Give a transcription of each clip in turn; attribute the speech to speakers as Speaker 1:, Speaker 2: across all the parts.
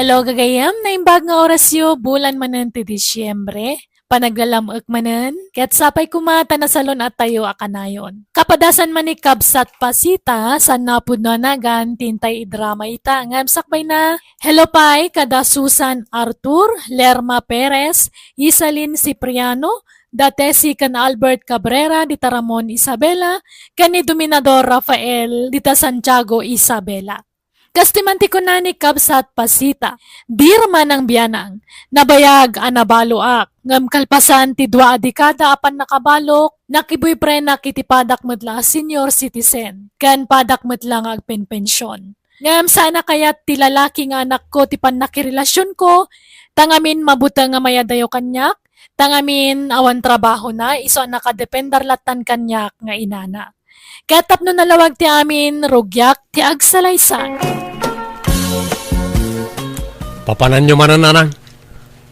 Speaker 1: Hello gagayam, naimbag nga orasyo, bulan manen ti Disyembre. Panaglalamok manen, ket sapay kumata na salon at tayo akanayon. Kapadasan man ni Kabsat Pasita, san napud na nagan, tintay idrama ita, ngam sakbay na. Hello pay, kada Susan Arthur, Lerma Perez, Isalin Cipriano, dati si kan Albert Cabrera, dita Ramon Isabela, kan ni Dominador Rafael, dita Santiago Isabela. Kastimanti ko na ni Kabsat Pasita, dirman ang biyanang, nabayag anabaloak, ngam kalpasan ti dua dekada apan nakabalok, nakiboy pre nakitipadak medla senior citizen, kan padak medla nga agpenpensyon. Ngam sana kayat ti lalaki nga anak ko ti pan nakirelasyon ko, tangamin mabuta nga mayadayo kanyak, tangamin awan trabaho na, iso nakadependar latan kanyak nga inana. Katap no nalawag ti amin, rugyak ti agsalaysa.
Speaker 2: Papanan nyo manan, nanang.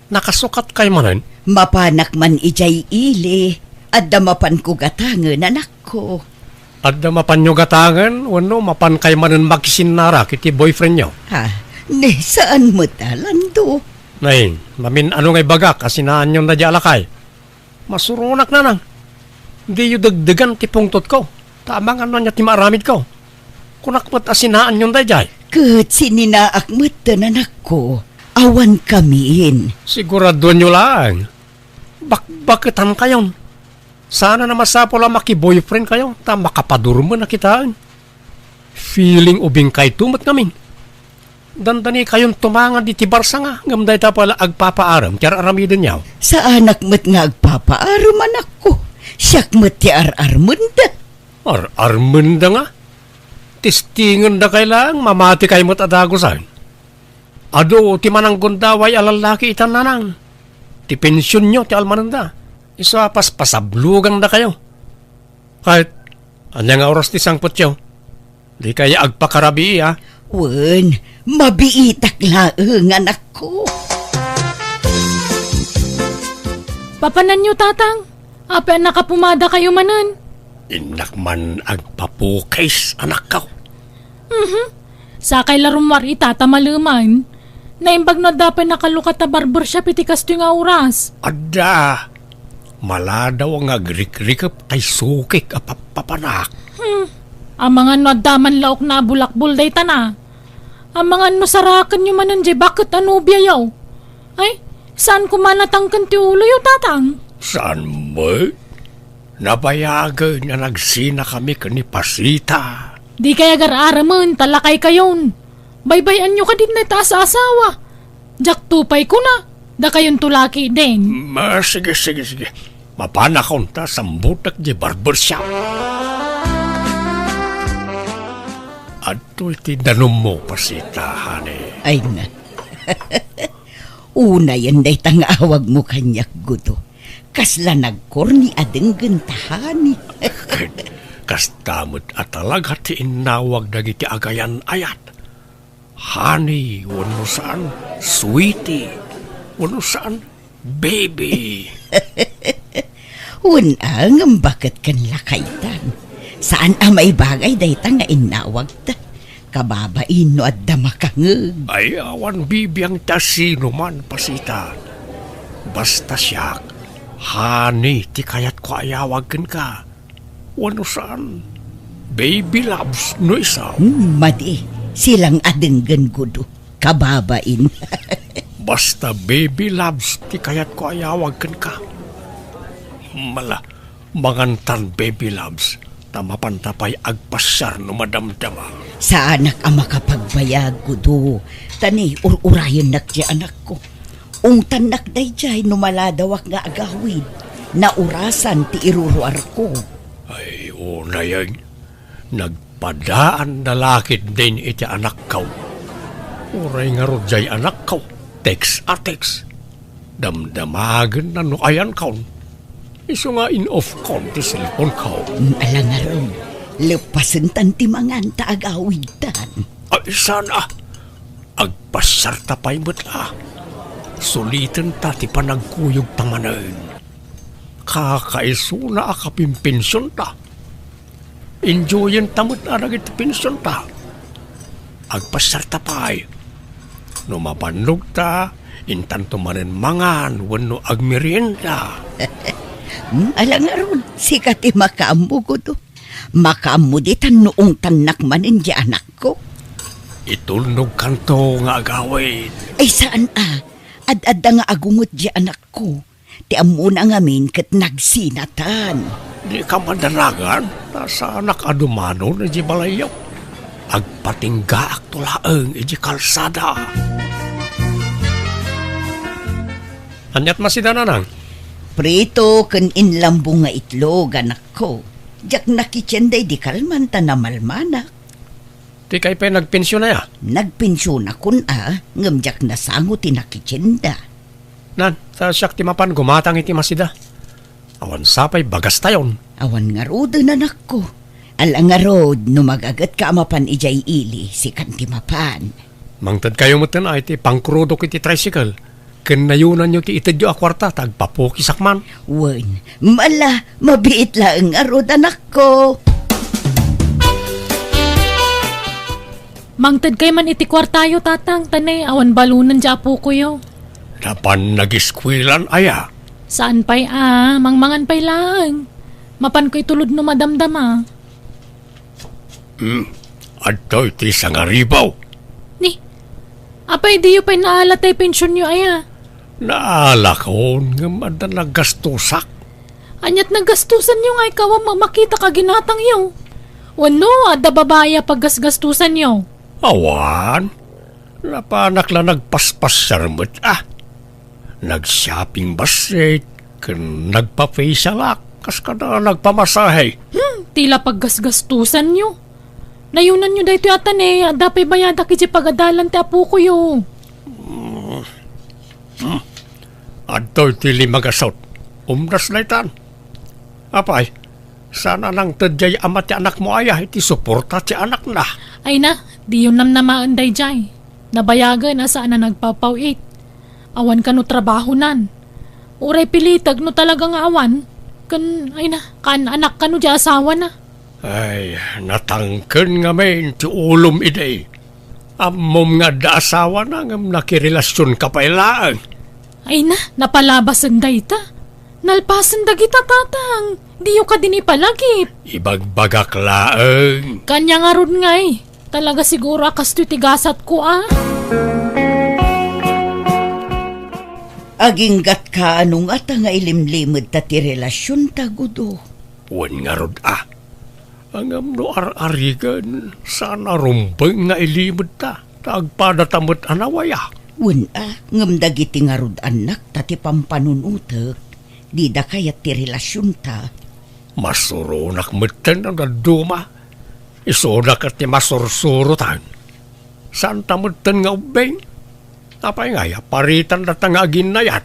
Speaker 2: Nakasukat kay manan.
Speaker 3: Mapanak man ijay ili, adda mapan ko gatangan anak ko.
Speaker 2: Adda mapan nyo gatangan, wano mapan kay manan magsinara kiti boyfriend nyo.
Speaker 3: Ha, ne saan mo talando?
Speaker 2: Nay, mamin ano ngay bagak asinaan nyo na di alakay. Masurunak nanang. Di yu dagdagan ti pungtot ko. Tamang ano niya ti maaramid ko. Kunakmat asinaan nyo na di.
Speaker 3: Kat sininaak mo anak ko, awan kamiin.
Speaker 2: Sigurado nyo lang. Bakbakitan kayon. Sana na masapo lang maki-boyfriend kayo. Ta makapadurmo na kitaan. Feeling ubing kay tumat namin. Dandani kayon tumangan di tibarsa nga. Ngamday ta pala agpapaaram. Kaya aramidin niyaw.
Speaker 3: Sa anak mo't nga agpapaaram anak ko, siyak mo't ti ar-armunda.
Speaker 2: Armanda nga. Tistingan na kailang mamati kayo mo't adagusan. Ado, ti manang gundaway alalaki itan nanang. Ti pensyon nyo, ti almananda. Isa pas pasablugang na kayo. Kahit, anyang oras ti sangpot nyo. Di kaya agpakarabi, ha?
Speaker 3: Wen, mabiitak laeng anak ko.
Speaker 1: Papanan nyo tatang, apa nakapumada kayo manan?
Speaker 2: Inak man agpapukais, anak ka.
Speaker 1: Sakay larumwar itatamaluman. Naimbag na dapat nakalukat na barbershop iti kasto nga oras.
Speaker 2: Ada, maladaw ang agrik-rikap kay sukik papanak.
Speaker 1: Ang mga nadaman laok na bulakbul day tana. Ang mga sarakan nyo manan di bakit ano biyayaw? Ay, saan kumanatangkan ti ulo yung tatang?
Speaker 2: Saan mo? Nabayagan na nagsina kami kani Pasita.
Speaker 1: Di kaya gar-araman, talakay kayon. Baybayan nyo ka din na taas asawa. Jak tupay ko na, da kayon tulaki din.
Speaker 2: Sige. Mapanakon ta sambutak di barbershop. Ato iti danom mo, Pasita, honey.
Speaker 3: Ay na. Una yan day tangawag mo kanyak guto. Kasla nagkorni adeng gentahani.
Speaker 2: Kastamot at talaga ti inawag dagiti agayan ayat. Honey, wano saan, sweetie, wano saan, baby.
Speaker 3: Unang bakit kan lakaytan. Saan may bagay day ta nga inawag ta. Kababain no at damakangag.
Speaker 2: Ay, awan bibiyang tasino man, Pasita. Basta siyak, honey, ti kayat ko ayawagan ka. Wano saan? Baby loves no isa.
Speaker 3: Madi, silang adenggan gudo. Kababain.
Speaker 2: Basta baby loves, ti kayat ko ayawagan ka. Mangantan baby loves, tamapantapay agpasyar no madamdama.
Speaker 3: Sa anak ang makapagbayag gudo. Tani, urayan nak di anak ko. Ungtan nak day jay no maladawak nga agawid. Naurasan ti iruruar ko.
Speaker 2: Ay, una yan. Nagpadaan na lakit din iti anak ko. Uray nga rodyay anak ko. Text. Damdamagan na no ayan ko. Iso nga in-off ko ti cellphone ko.
Speaker 3: Alang nga ron, lepasan tanti mangan taagawidan.
Speaker 2: Ay, sana. Agpasyar tapay mo't Sulitan ti panagkuyog tamanan. Kakaiso na akapimpensyon ta. Enjoyin tamot na nagit pensyon ta. Agpasar tapay. no mapanlog ta, intanto manen mangan, wano agmerienda.
Speaker 3: Alang aron, sikat makaambo ko to. Makaambo di tan noong tanak manin di anak ko.
Speaker 2: Itulnog kanto nga agawid.
Speaker 3: Ay saan Ad-adda nga agungot di anak ko. Ti amo na ngamin kat nagsinatan.
Speaker 2: Di ka madalagan, nasa anak adumano na di balayaw. Agpatingga ak tulaeng iji kalsada. Anyat masidananang?
Speaker 3: Prito kan inlambong nga itlog anak ko. Jak nakitsenday di kalman ta na malmanak.
Speaker 2: Di kay pa nagpensyon na ya.
Speaker 3: Nagpensyon akon ngam jak nasango ti nakitsenda.
Speaker 2: Nan, sa siyak ti mapan gumatang iti masida. Awan sapay bagas tayon.
Speaker 3: Awan nga rod anak ko. Alang nga rod no magagat ka amapan ijay ili si kanti mapan.
Speaker 2: Mangtad kayo mo ay ti pangkrudok iti tricycle. Kinayunan nyo ti itadyo a kwarta, tagpapukisakman.
Speaker 3: Wen, mabiit lang nga rod anak ko.
Speaker 1: Mangtad kay man iti kwartayo tatang, tanay awan balunan dya po ko yo.
Speaker 2: Napan nag-iskwilan aya.
Speaker 1: Saan pa'y mangmangan pa'y lang. Mapan ko'y tulod no madamdama.
Speaker 2: Adto iti sangaribaw.
Speaker 1: Ni, apay di yu pa'y naalatay pensyon yu aya.
Speaker 2: Naalakon nga madalag gastusak.
Speaker 1: Anyat nagastusan yu nga ikaw ang makita ka ginatang yu. Wano, adda babaya paggasgastusan yu.
Speaker 2: Awan, napanak lang nagpaspas sarmut Nag-shopping basit, nagpa-facial kas ka na nagpamasahe.
Speaker 1: Tila paggasgastusan yu. Nayunan nyo dahito yatan adda pa'y bayada kiji pagadalan ti apo ko yu.
Speaker 2: Adto tili magasot, umras na itan. Apay, sana nang tadyay amat ti anak mo aya, iti suporta ti anak na.
Speaker 1: Ay na, di yun namaan day jay. Nabayagan na saan na nagpapaw-8. Awan ka no trabaho nan. Uray pilitag no talagang awan. Ay na, kan anak ka no di asawa na.
Speaker 2: Ay, natangken nga men ti ulom iday. Amom nga da asawa na nga nakirelasyon ka pa ilaan.
Speaker 1: Ay na, napalabas ang dayta. Nalpasan dagita tatang. Di yu ka din ipalagip.
Speaker 2: Ibagbagak laeng.
Speaker 1: Kanya nga ron ngay. Talaga siguro akas tigasat ko
Speaker 3: Aginggat ka anong ata nga ilimlimod ta ti relasyon ta gudo.
Speaker 2: Wan nga rod Ang amno ar-arigan, sana rumpeng nga ilimod ta. Tagpadatamot anawaya.
Speaker 3: Wen ngam dagiti nga rod anak ta ti pampanunutek. Di da kayat ti relasyon ta.
Speaker 2: Masurunak meten ang daduma. Isunak at ti masursurutan. Saan tamutan nga ubeng? Apay nga ya, paritan data nga aginayat.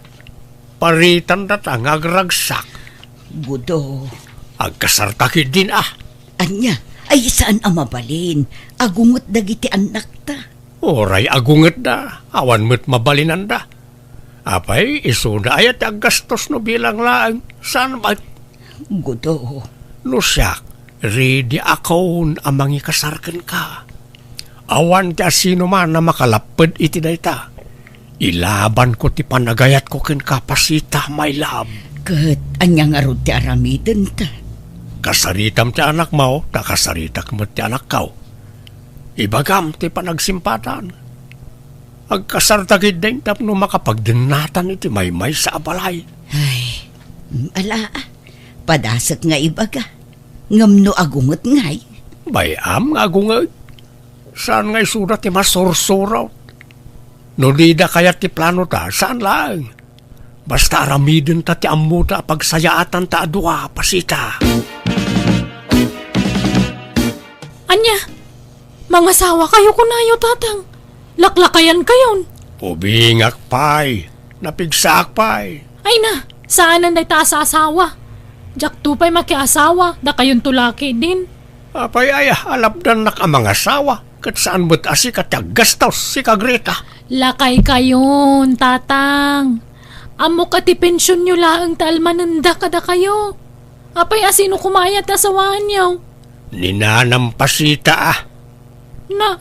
Speaker 2: Paritan data nga agragsak.
Speaker 3: Gudo.
Speaker 2: Agkasartakid din
Speaker 3: Anya, ay saan mabalin? Agungot dagiti anak ta.
Speaker 2: Oray agunget da, awan mo't mabalinan da. Apay, isuda ayat aggastos no bilang laang. Saan ba?
Speaker 3: Gudo.
Speaker 2: Lusyak, ready akon amangi kasarken ka. Awan ti asino man na makalapad iti dayta. Ilaban ko ti panagayat ko ken kapasita, my love.
Speaker 3: Kat, anya nga rod ti aramiden ta.
Speaker 2: Kasaritam ti anak mo, kasaritak mo ti anak kaw. Ibagam ti panagsimpatan. Agkasartagid din tapno makapagdinatan iti maymay sa abalay.
Speaker 3: Ay, padasat nga ibaga. Ngamno agungot ngay.
Speaker 2: Bayam nga agungay. Saan ngay surat ti masursuraw? No lida kaya ti plano ta, saan lang? Basta aramidin ta ti ammo ta pagsayaatan ta adwa pasita.
Speaker 1: Anya, mga sawa kayo kunayo tatang. Laklakayan kayon.
Speaker 2: Ubingak pay, napigsak pay.
Speaker 1: Ay na, saan ang dayta sa asawa? Jak tupay makiasawa, da kayon tulaki din.
Speaker 2: Apay ay alapdan nak ang mga asawa. Kat saan mo't asi katyagastos si Kagreta.
Speaker 1: Lakay kayon, tatang. Amo ka ti pensyon nyo laang talmananda kada kayo. Apay asino kumayat na sawahan nyo?
Speaker 2: Ninanampasita
Speaker 1: Na,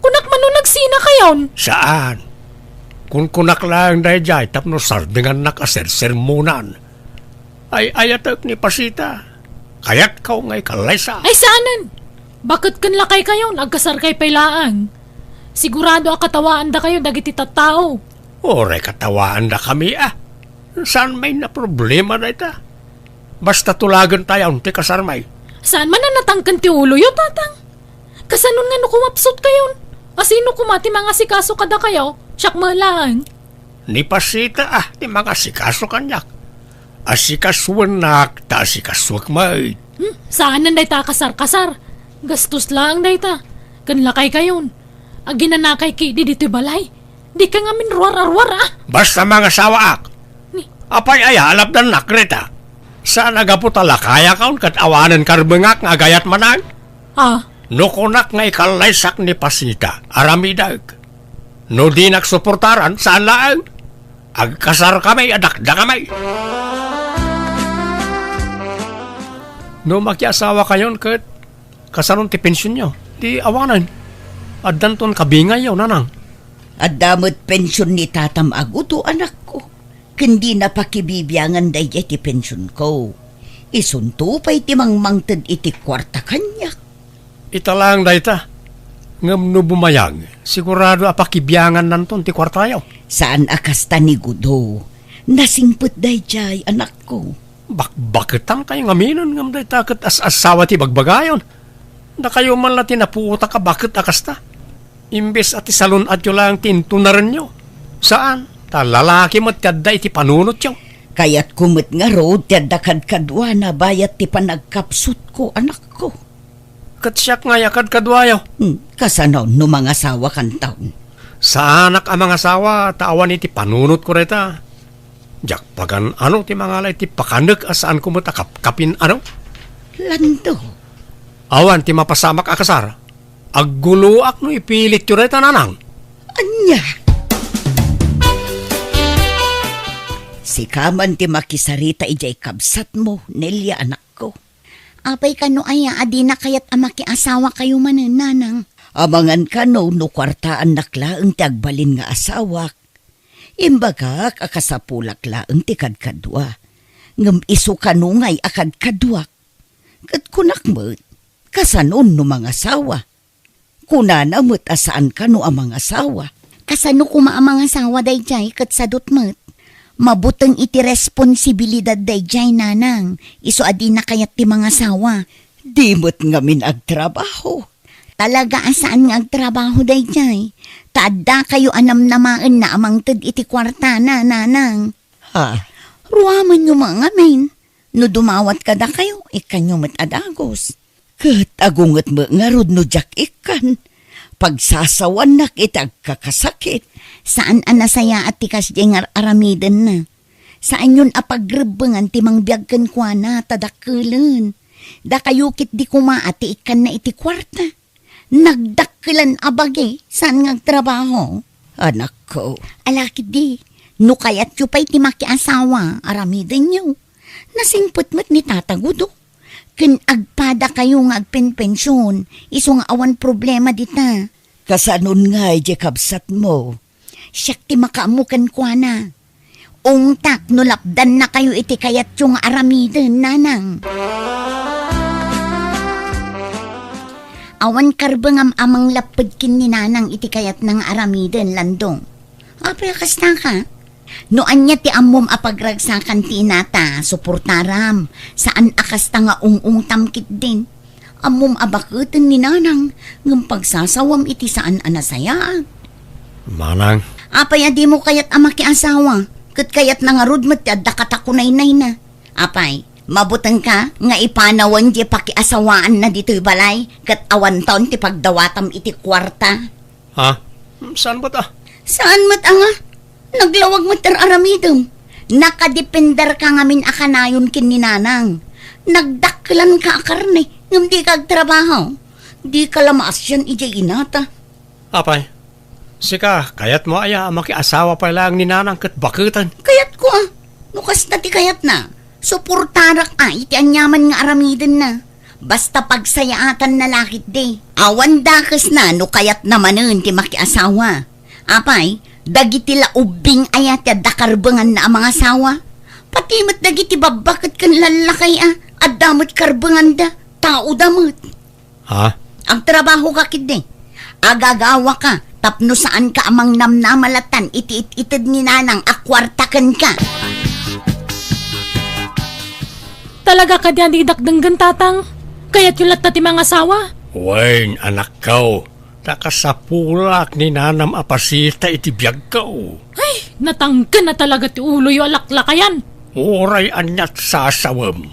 Speaker 1: kunak man nung nagsina kayon.
Speaker 2: Saan? Kung kunak lang dahil jay, tapno sardingan nakaser-sermonan. Ay ayatak ni Pasita. Kayat kau ngay kalaysa.
Speaker 1: Ay saanan? Bakit kan lakay kayon? Agkasar kay pailaang. Sigurado akatawaan da kayo dagiti tattao.
Speaker 2: Oray katawaan na kami Saan may na problema na ita? Basta tulagan tayo ti kasarmay.
Speaker 1: Saan man na natangkan ti ulo yun, tatang? Kasanon nga no kumapsot kayon? Asino kumati mga sikaso kada kayo? Siyak malang.
Speaker 2: Ni Pasita ti mga sikaso kanyak. Asikaswanak ta asikaswak may.
Speaker 1: Saan nan day ta kasar-kasar? Gastos lang day ta. Kan lakay kayon. Aginanakay ki di dito balay. Di ka nga minruar-arwar
Speaker 2: Basta mga sawaak. Apay aya alap dan nakreta. Saan agaputa lakaya kaon kat awanan karbengak nga gayat manang? No kunak nga ikalaysak ni Pasita, aramidag. No di nagsuportaran, saan laang? Agkasar kami, adakda kami. No makiasawa kayon kat kasaron ti pensyon nyo, di awanan. At danton kabingay yaw, nanang.
Speaker 3: At damot pensyon ni tatam aguto anak ko. Kundi napakibibiyangan day iti pensyon ko. Isunto pa iti mangmangtad iti kwarta kanyak.
Speaker 2: Italang dayta. Ngam no bumayag, sigurado apakibiyangan nanton ti kwartayaw.
Speaker 3: Saan akasta ni Gudo? Nasingput day jay anak ko.
Speaker 2: Bakitang kayo ngaminan ngam dayta kat as-asawa ti bagbagayon. Na kayo man la tinapuuta ka bakit akasta. Imbes at isalun at yun lang tintunaran nyo. Saan? Ta lalaki mo't kadda iti panunot yun.
Speaker 3: Kaya't kumit nga road tiyadakad kadwa na bayat ti panagkapsut ko anak ko.
Speaker 2: Kat siyak nga yakad kadwayo.
Speaker 3: Kasanaw no mga asawa kan taon.
Speaker 2: Sa anak ang mga asawa, tawan iti panunot ko reta. Jak pagan ano ti mga lay ti pakanek asaan ko mo't kapin ano?
Speaker 3: Lando.
Speaker 2: Awan ti mapasamak akasar. Agguluak no ipilit yun reta nanang.
Speaker 3: Anya. Si kaman ti makisarita ijay kabsat mo, Nelia anak ko.
Speaker 4: Apay kano aya, adi na kayat amaki asawa kayo manen, nanang.
Speaker 3: Amangan kano no kwartaan naklaang ti agbalin nga asawak. Imbagak akasapulak laang ti kadkadwa. Ngam iso kanungay akad kadwak. Kat kunak mo't, kasanon no mga asawa. Kunana mo't asaan kano ang mga asawa.
Speaker 4: Kasano kuma ang mga asawa dayjay kat sadot met. Mabutang iti responsibilidad dayjay, nanang. Iso adi na kayat ti mga asawa.
Speaker 3: Di mo't ngamin agtrabaho.
Speaker 4: Talaga asaan nga agtrabaho dayjay. Taadda kayo anam-namaan na amang tad iti kwarta na, nanang.
Speaker 3: Ha?
Speaker 4: Ruaman nyo mga men. No dumawat kada kayo, ikanyo met adagos.
Speaker 3: Kat agungat mo nga rod no jak ikan. Pagsasawan nak itag kakasakit.
Speaker 4: Saan anasaya at tikas jengar aramiden na? Saan yun apagrebengan timang biyagkan kwa na tadakkelan? Da kayukit di kumaati ikan na iti kwarta. Nagdakkelan abage, saan ngagtrabaho?
Speaker 3: Anak ko.
Speaker 4: Alakit di, no kayat yu pa'y timaki asawa, aramiden nyo. Nasingput mo't ni tatagudo. Ken agpada kayo nga agpenpensyon, iso nga awan problema dita.
Speaker 3: Kasanon nga ije kabsat mo.
Speaker 4: Siyak ti makaamukan kwa na. Ungtak no lapdan na kayo iti kayat yung aramiden, nanang. Awan karbangam amang lapad kin ni nanang iti kayat ng aramiden, landong. Apay kasta ka? Noan niya ti ammom apagragsakan ti inata, suportaram, saan akasta nga ung tamkit din. Ammom abakutin ni nanang, ng pagsasawam iti saan anasaya.
Speaker 2: Manang.
Speaker 4: Apay adi mo kayat amaki asawa, kat kayat na nga rudmat ti adda katakunay-nay na. Apay, mabutang ka, nga ipanawan di pakiasawaan na dito'y balay, kat awan taon ti pagdawatam iti kwarta.
Speaker 2: Ha? Saan ba ta?
Speaker 4: Saan mat anga? Naglawag mo aramidom. Nakadepender ka ngamin akanayon kin ni nanang. Nagdaklan ka akarne, ngam di kag trabaho. Di ka lamas yan ijay inata.
Speaker 2: Apay, sika, kayat mo aya makiasawa pa lang ni nanang kat bakutan.
Speaker 4: Kayat ko Nukas na ti kayat na. Suportarak iti anyaman nga aramidin na. Basta pagsayaatan na lakit de. Awan dakas na no kayat namanen ti makiasawa. Apay, dagiti laubing ayat ya dakarbangan na ang mga asawa. Pati mat dagiti babakit kan lalakay at damot karbangan da. Tao damot.
Speaker 2: Ha?
Speaker 4: Ang trabaho ka kid agagawa ka, tapno saan ka amang namnamalatan, iti-itid ni nanang, akwartakan ka.
Speaker 1: Talaga ka diyan didakdanggan tatang. Kaya't yulat na ti mga asawa.
Speaker 2: Wain, anak ko. Nakasapulak ni nanam apasita iti biyag ko.
Speaker 1: Ay, natanggan na talaga ti ulo yung alaklakayan.
Speaker 2: Uray anyat sasawam.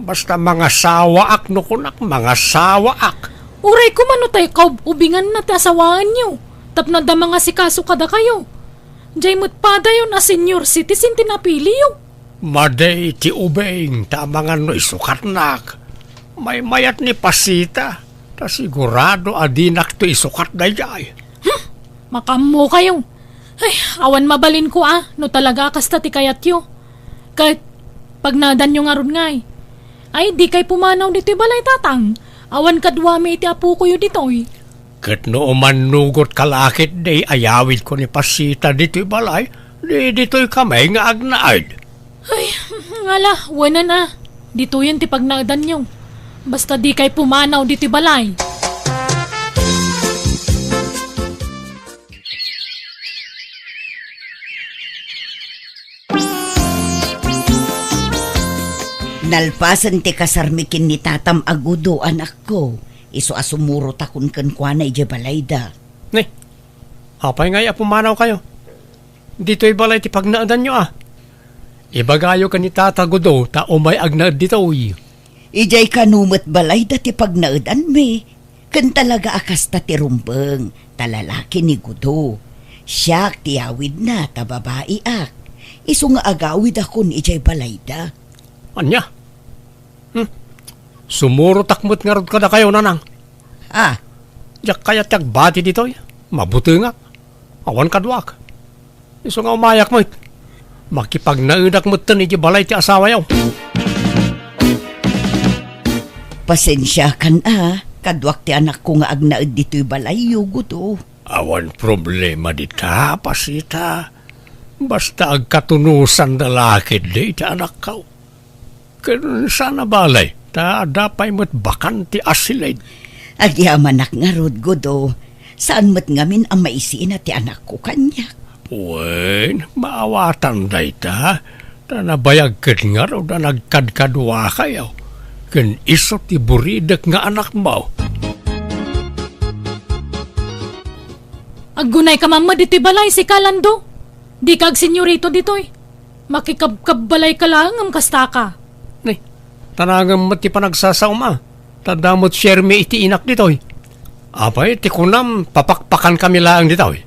Speaker 2: Basta mga sawaak no kunak, mga sawaak.
Speaker 1: Uray ko mano tayo kaubingan na ti asawaan nyo. Tapno da mga sikaso kada kayo. Diyay mo't pada yun na senior citizen tinapili yung.
Speaker 2: Maday ti ubeng, tamangan no isukat nak. May mayat ni pasita. Ta sigurado adinak to isukat na jay.
Speaker 1: Makamo kayo. Ay, awan mabalin ko no talaga kasta ti kayat yo. Kahit pag nadan yung aron ngay. Ay, di kay pumanaw dito balay tatang. Awan kadwami iti apo ko yun ditoy.
Speaker 2: Kat no umanugot kalakit day ayawid ko ni pasita dito balay. Di dito'y kamay nga agnaad.
Speaker 1: Ay, ngala, wala na. Dito yun ti pagnadan nyo. Basta di kay pumanaw dito balay.
Speaker 3: Nalpasan ti kasarmikin ni tatam agudo anak ko. Iso asumuro takon kan kwa na ijabalayda.
Speaker 2: Ni, apay nga pumanaw kayo. Dito'y balay ti pagnaadan nyo Ibagayo ka ni tatagudo ta umay agnaad dito'y.
Speaker 3: Ijay kanumat balayda ti pagnaadan me. Kan talaga akas ta ti rumbeng, talalaki ni gudo. Siyak ti awid na ta babae ak. Iso nga agawid ako ni ijay balayda.
Speaker 2: Anya? Sumuro takmot nga rod kada kayo nanang. Diyak kaya tiyak bati dito'y. Mabuti nga. Awan kadwak. Iso nga umayak mo makipagnaudak mo tan iti balay ti asawa yaw.
Speaker 3: Pasensya kan kadwak ti anak ko nga agnaed dito'y balay yugo.
Speaker 2: Awan problema dita, pasita. Basta agkatunusan dalakid di ti anak kau. Kaya sana balay, ta dapay mo't bakan ti asilid.
Speaker 3: Agyaman nga rod gudo. Saan mo't ngamin ang maisiin na ti anak ko kanya?
Speaker 2: Wen, maawatan day ta. Ta nabayag kat nga ro na nagkadkadwa kayo. Kan iso ti buridak nga anak mo.
Speaker 1: Aggunay ka mama dito'y balay si Kalando. Di kag senyorito dito'y. Makikabbalay ka lang ang kasta ka.
Speaker 2: Ni, tanagam mati pa nagsasaum Tadamot share me iti inak dito'y. Apay, ti kunam, papakpakan kami lang dito'y.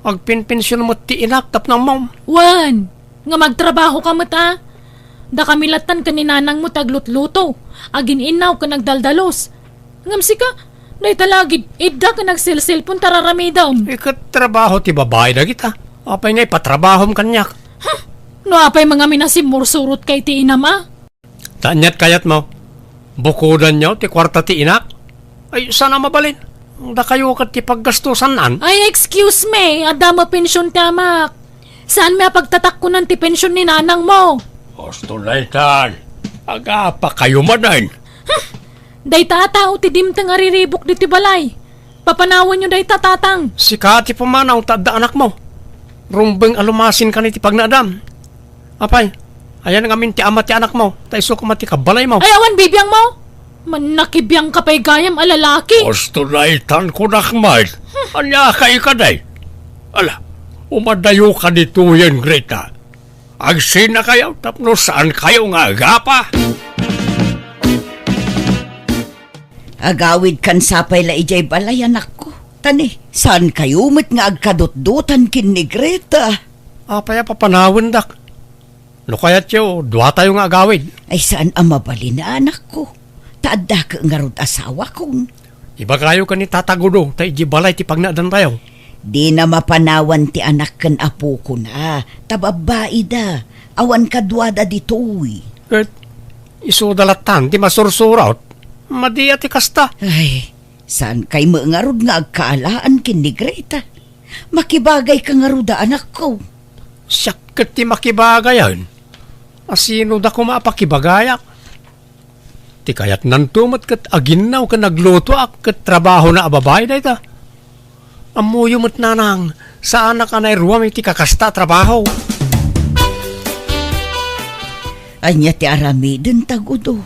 Speaker 2: Agpinpensyon mo ti inak tap ng mom.
Speaker 1: Wan, nga magtrabaho ka mata. Da kamilatan ka ni nanang mo taglutluto. Agin inaw ka nagdaldalos. Ngamsi ka, day talagid, idda ka nagsilsilpon tararamidam.
Speaker 2: Ikat trabaho ti babae na kita. Apay ngay patrabahom kanyak.
Speaker 1: No apay mga minasimursurot kay ti inama.
Speaker 2: Tanyat kayat mo. Bukudan nyo ti kwarta ti inak. Ay, sana mabalin. Da kayo kat ti paggastusan nan.
Speaker 1: Ay, excuse me, adama pensyon tamak. Saan may pagtatakkunan ti pensyon ni nanang mo?
Speaker 2: Gusto na itan. Aga pa kayo manan.
Speaker 1: Day tatao ti dimtang ariribok di ti balay. Papanawan nyo day tatatang.
Speaker 2: Si Kati pumanaw tadda anak mo. Rumbeng alumasin ka ni ti pagnaadam. Apay, ayan ang amin ti ama ti anak mo. Taiso kumati ka balay mo.
Speaker 1: Ay, awan bibiyang mo. Manakibiyang kapay gayam alalaki.
Speaker 2: Gusto na itan ko nakmay. Anya kay ka day. Ala, umadayo ka dito yan, Greta. Agsin na kayo, tapno saan kayo nga agapa?
Speaker 3: Agawid kan sapay la ijay balay anak ko. Tani, saan kayo mat nga agkadot-dotan kin ni Greta?
Speaker 2: Apaya papanawin dak. No kaya't yo, duwa tayo nga agawid.
Speaker 3: Ay saan ang mabali na anak ko? Taadda ka nga rod asawa kong.
Speaker 2: Iba kayo ka ni tatagudo, tayo di balay ti pagnadan tayo.
Speaker 3: Di na mapanawan ti anak kan apo ko na. Tababae da. Awan kadwada ditoy.
Speaker 2: Kat, iso dalatan, ti masursurat. Madi ati kasta.
Speaker 3: Ay, saan kay maangarod nga agkaalaan kin ni Greta? Makibagay ka nga ruda, anak ko.
Speaker 2: Siyak kat ti makibagayan. Asino da ko mapakibagayak? Ti kayat nantumot kat aginaw ka nagluto ak kat trabaho na ababay na ita. Amuyo mo't nanang, saan na ka na iruwam iti kakasta trabaho?
Speaker 3: Anya ti aramidin tagudo.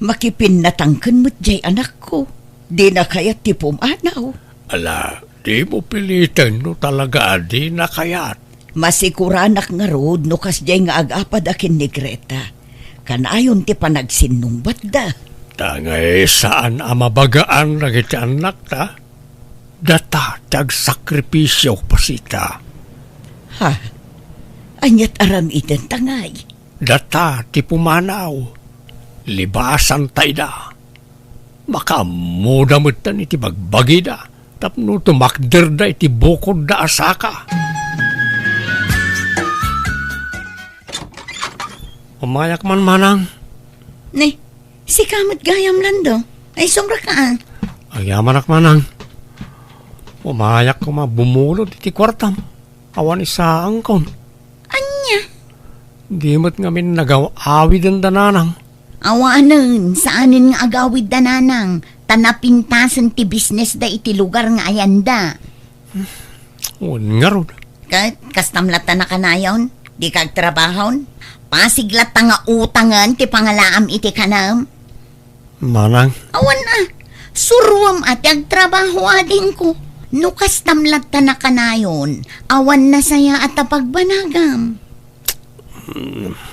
Speaker 3: Makipin natangkan mo't jay anak ko. Di na kayat ti pumanaw.
Speaker 2: Ala, di mo pilitin no talaga di na kayat.
Speaker 3: Masikuranak nga rod no kasjay nga agapad akin ni Greta. Kanayon ti panagsinungbat da.
Speaker 2: Tangay saan amabagaan na iti anak ta? Data tag sakripisyo pasita.
Speaker 3: Ha? Anyat aramidin tangay.
Speaker 2: Data ti pumanaw. Libasan tayo da. Makamuda mo tan iti bagbagi da. Tapno tumakder da iti bukod da asaka. Umayak man manang.
Speaker 4: Ne, si kamat gayam lando. Ay, sombra ka.
Speaker 2: Ayaman ak manang. Umayak ko bumulod iti kwartam. Awan isa angkon.
Speaker 4: Anya?
Speaker 2: Di mo't ngamin nagaw-awid ang dananang.
Speaker 4: Awanan, saanin nga agawid dananang. Tanapintasan ti business da iti lugar nga ayanda.
Speaker 2: Nga rod.
Speaker 4: Kastamlatan na kanayon. Di kag trabahon. Pasiglat nga utangan ti pangalaam iti kanam.
Speaker 2: Manang.
Speaker 4: Awan na. Surwam at agtrabaho adin ko. No kastamlatan na kanayon. Awan na saya at apagbanagam.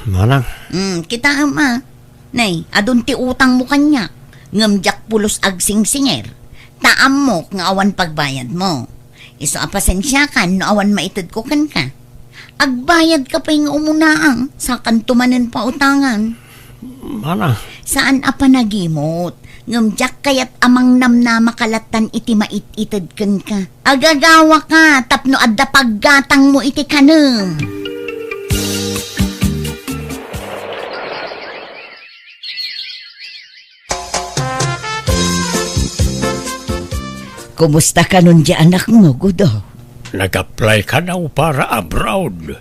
Speaker 2: Manang.
Speaker 4: Kita ama. Nay, adun ti utang mo kanya. Ngamjak pulos agsinger. Taam mo nga awan pagbayad mo. Iso apasensya kan no awan maitid ko kan ka. Agbayad ka pa yung umunaang sa kantumanan pa utangan.
Speaker 2: Manang.
Speaker 4: Saan apa nagimot? Ngamjak kayat amang namna makalatan iti mait-itid kan ka. Agagawa ka tapno adda paggatang mo iti kanang.
Speaker 3: Kumusta ka nun di anak mo, Gudo?
Speaker 2: Nag-apply ka daw para abroad.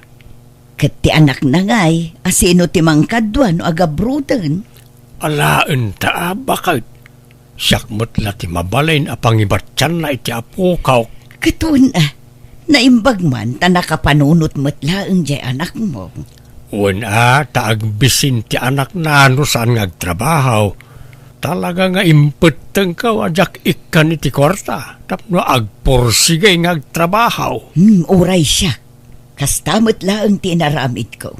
Speaker 3: Kat ti anak na ngay, asino ti mangkadwan o agabrudan.
Speaker 2: Alaan ta bakit? Siyak mo't lati mabalain apang ibatyan na iti apukaw.
Speaker 3: Katun naimbag man ta nakapanunot mo't laeng di anak mo.
Speaker 2: Una, taagbisin ti anak na ano saan ngagtrabaho. Talaga nga impeteng ka wajak ikan iti kwarta. Tapno agporsigay ngagtrabaho.
Speaker 3: Uray siya. Kastamot laeng ti inaramid ko.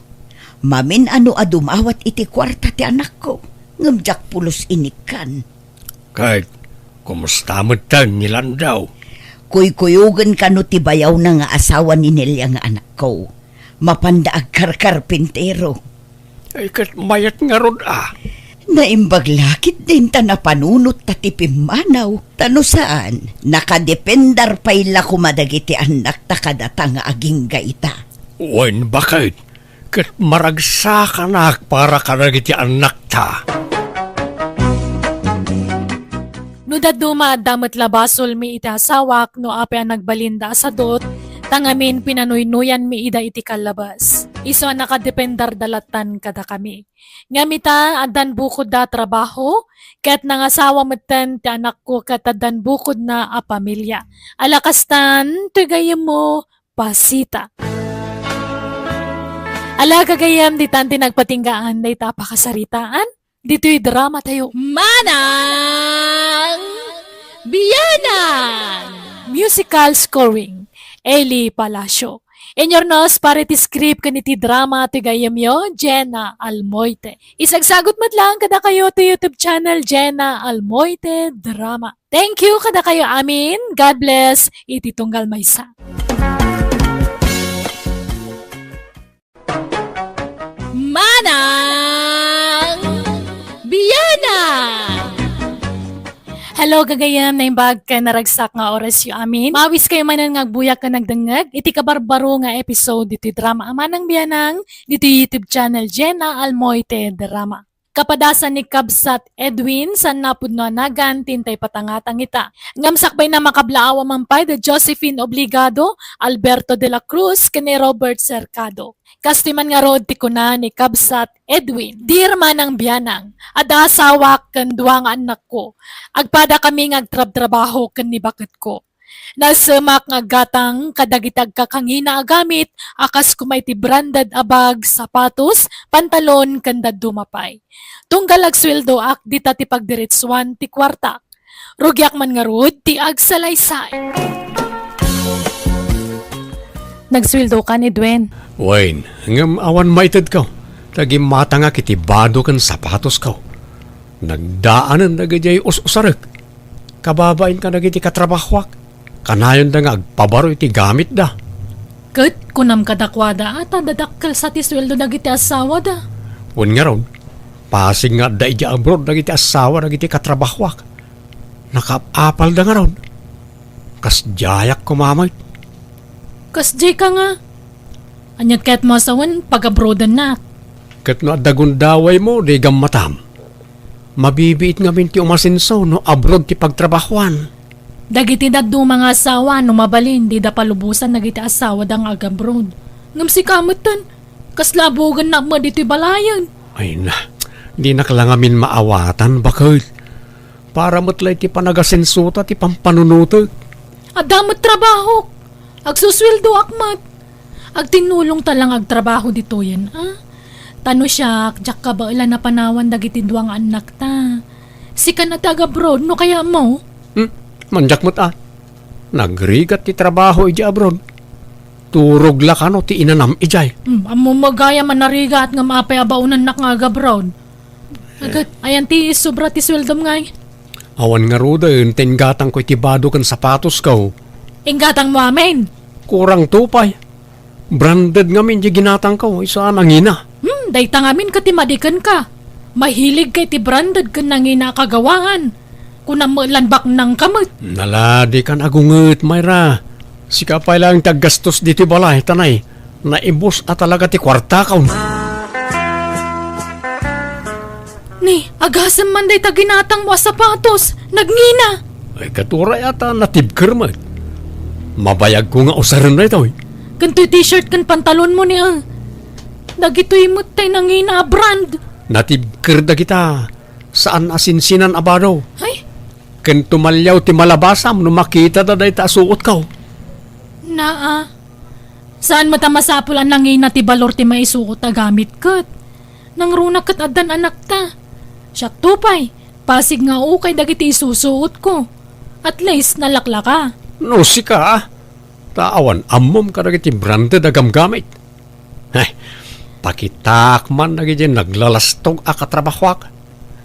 Speaker 3: Mamin ano adumawat iti kwarta ti anak ko. Ngamjak pulos inikan.
Speaker 2: Kahit, kumusta mo tan nilan daw?
Speaker 3: Kuy-kuyugan ka no ti bayaw na nga asawa ni Nelia nga anak ko. Mapandaag karkarpintero.
Speaker 2: Ay kat mayat nga rod
Speaker 3: Naimbag lakit din ta napanunot ta ti pimanaw. Tano saan? Nakadependar payla kumadagiti anak ta kadata nga aging gaita.
Speaker 2: Wen bakit? Kat maragsa ka na para karagiti anak ta.
Speaker 1: No daduma damat labasol mi iti asawak no ape ang nagbalinda sa dot. Tangamin pinanuynuyan mi ida iti kalabas. Iso nakadependar dalatan kada kami. Ngamita adan bukod da trabaho, kat nangasawa matan ti anak ko kat adan bukod na a pamilya. Alakastan, tugayem mo, pasita. Ala kagayam di tanti nagpatinggaan na itapakasaritaan. Dito'y drama tayo. Manang Biyanan! Musical scoring. Eli Palacio. Enyornos para ti script kaniti drama ti gayamyo, Jenna Almoite. Isagsagot mat lang kada kayo to YouTube channel Jenna Almoite Drama. Thank you kada kayo amin. God bless. Iti tunggal maysa. Manang Biyanan! Hello gagayam na imbag ka naragsak nga oras yu amin. Mawis kayo manan nga buyak ka nagdangag. Iti kabarbaro nga episode dito drama amanang biyanang dito YouTube channel Jenna Almoite Drama. Kapadasan ni Kabsat Edwin sa napudnoanagan tintay patangatang ita. Ngamsakbay na makablaawa mampay de Josephine Obligado, Alberto de la Cruz, kani Robert Cercado. Kastiman nga rod ti kuna ni Kabsat Edwin. Dear manang biyanang, ada asawa ken duwa nga anak ko. Agpada kami ngagtrab-trabaho ken ni bakit ko. Nasemak nga gatang kadagitag kakangina agamit akas kumay ti branded abag, sapatos, pantalon kanda dumapay. Tunggal agsweldo ak dita ti pagdiritswan ti kwarta. Rugyak man nga rod ti agsalaysay. Nagsweldo ka ni Dwen.
Speaker 2: Wayne, ngam awan maited ka. Tagim mata nga kitibado kan sapatos ka. Nagdaanan na gajay us-usarek. Kababain ka na giti katrabahwak. Kanayon da nga agpabaro iti gamit da.
Speaker 1: Kat kunam kadakwada at dadakkel sa ti sweldo dagiti asawa da.
Speaker 2: Wan nga ron, pasig nga da iti abroad dagiti asawa dagiti katrabahwak. Nakapapal da nga ron. Kas jayak kumamay.
Speaker 1: Kas jay ka nga. Anyat kahit masawan pag-abroadan na.
Speaker 2: Kat no adagundaway mo, di matam. Mabibiit nga minti umasinso no abroad ti pagtrabahuan.
Speaker 1: Dagiti daddo mga asawa no mabalin di da palubusan nagiti asawa dang agabroad. Ngam si kamutan, kas labugan na mo dito'y balayan.
Speaker 2: Ay na, di naklangamin maawatan bakit? Para matlay ti panagasensuta ti pampanunuto.
Speaker 1: Adamot trabaho. Agsusweldo akmat. Agtinulong talang agtrabaho dito yan, ha? Tano siya, jak ka ba ilan na panawan dagiti duwang anak ta? Si ka na taga-abroad, no kaya mo?
Speaker 2: Manjak mo't nagrigat ti trabaho iji abroad. Turog la kano ti inanam ijay.
Speaker 1: Amo magaya manariga at nga maapay abaunan nak nga agabroad. Agad, ayan ti sobra ti sweldom ngay.
Speaker 2: Awan nga ruda yun, gatang ko'y tibado kan sapatos ko.
Speaker 1: Inggatang mo amin.
Speaker 2: Kurang tupay. Branded nga min di ginatang ko, isa nangina.
Speaker 1: Dayta ngamin katimadikan ka. Mahilig kay ti branded ka nangina kagawaan. Kunam lanbak ng kamot.
Speaker 2: Naladi kan agunget, Mayra. Sika pa lang taggastos dito balay, tanay. Naibos at talaga ti kwarta ka.
Speaker 1: Ni, agasam man day taginatang mo sapatos. Nagngina.
Speaker 2: Ay katura yata natibker mo. Mabayag ko nga usaran na ito.
Speaker 1: Ganto'y t-shirt kan pantalon mo niya. Dagito'y mutay nangina brand.
Speaker 2: Natibker da kita. Saan asinsinan abado?
Speaker 1: Ay,
Speaker 2: Ken tumalyaw ti malabasam no makita da day taasuot ka.
Speaker 1: naa. Saan matamasapulan nangina ti balor ti maisuot a gamit kat? Nang runa kat adan anak ta. Siya tupay. Pasig nga ukay dagiti isusuot ko. At least nalakla ka.
Speaker 2: No, sika taawan amom ka dagiti branded agam gamit. Ay, pakitak man nagiti naglalastog a katrabahwak.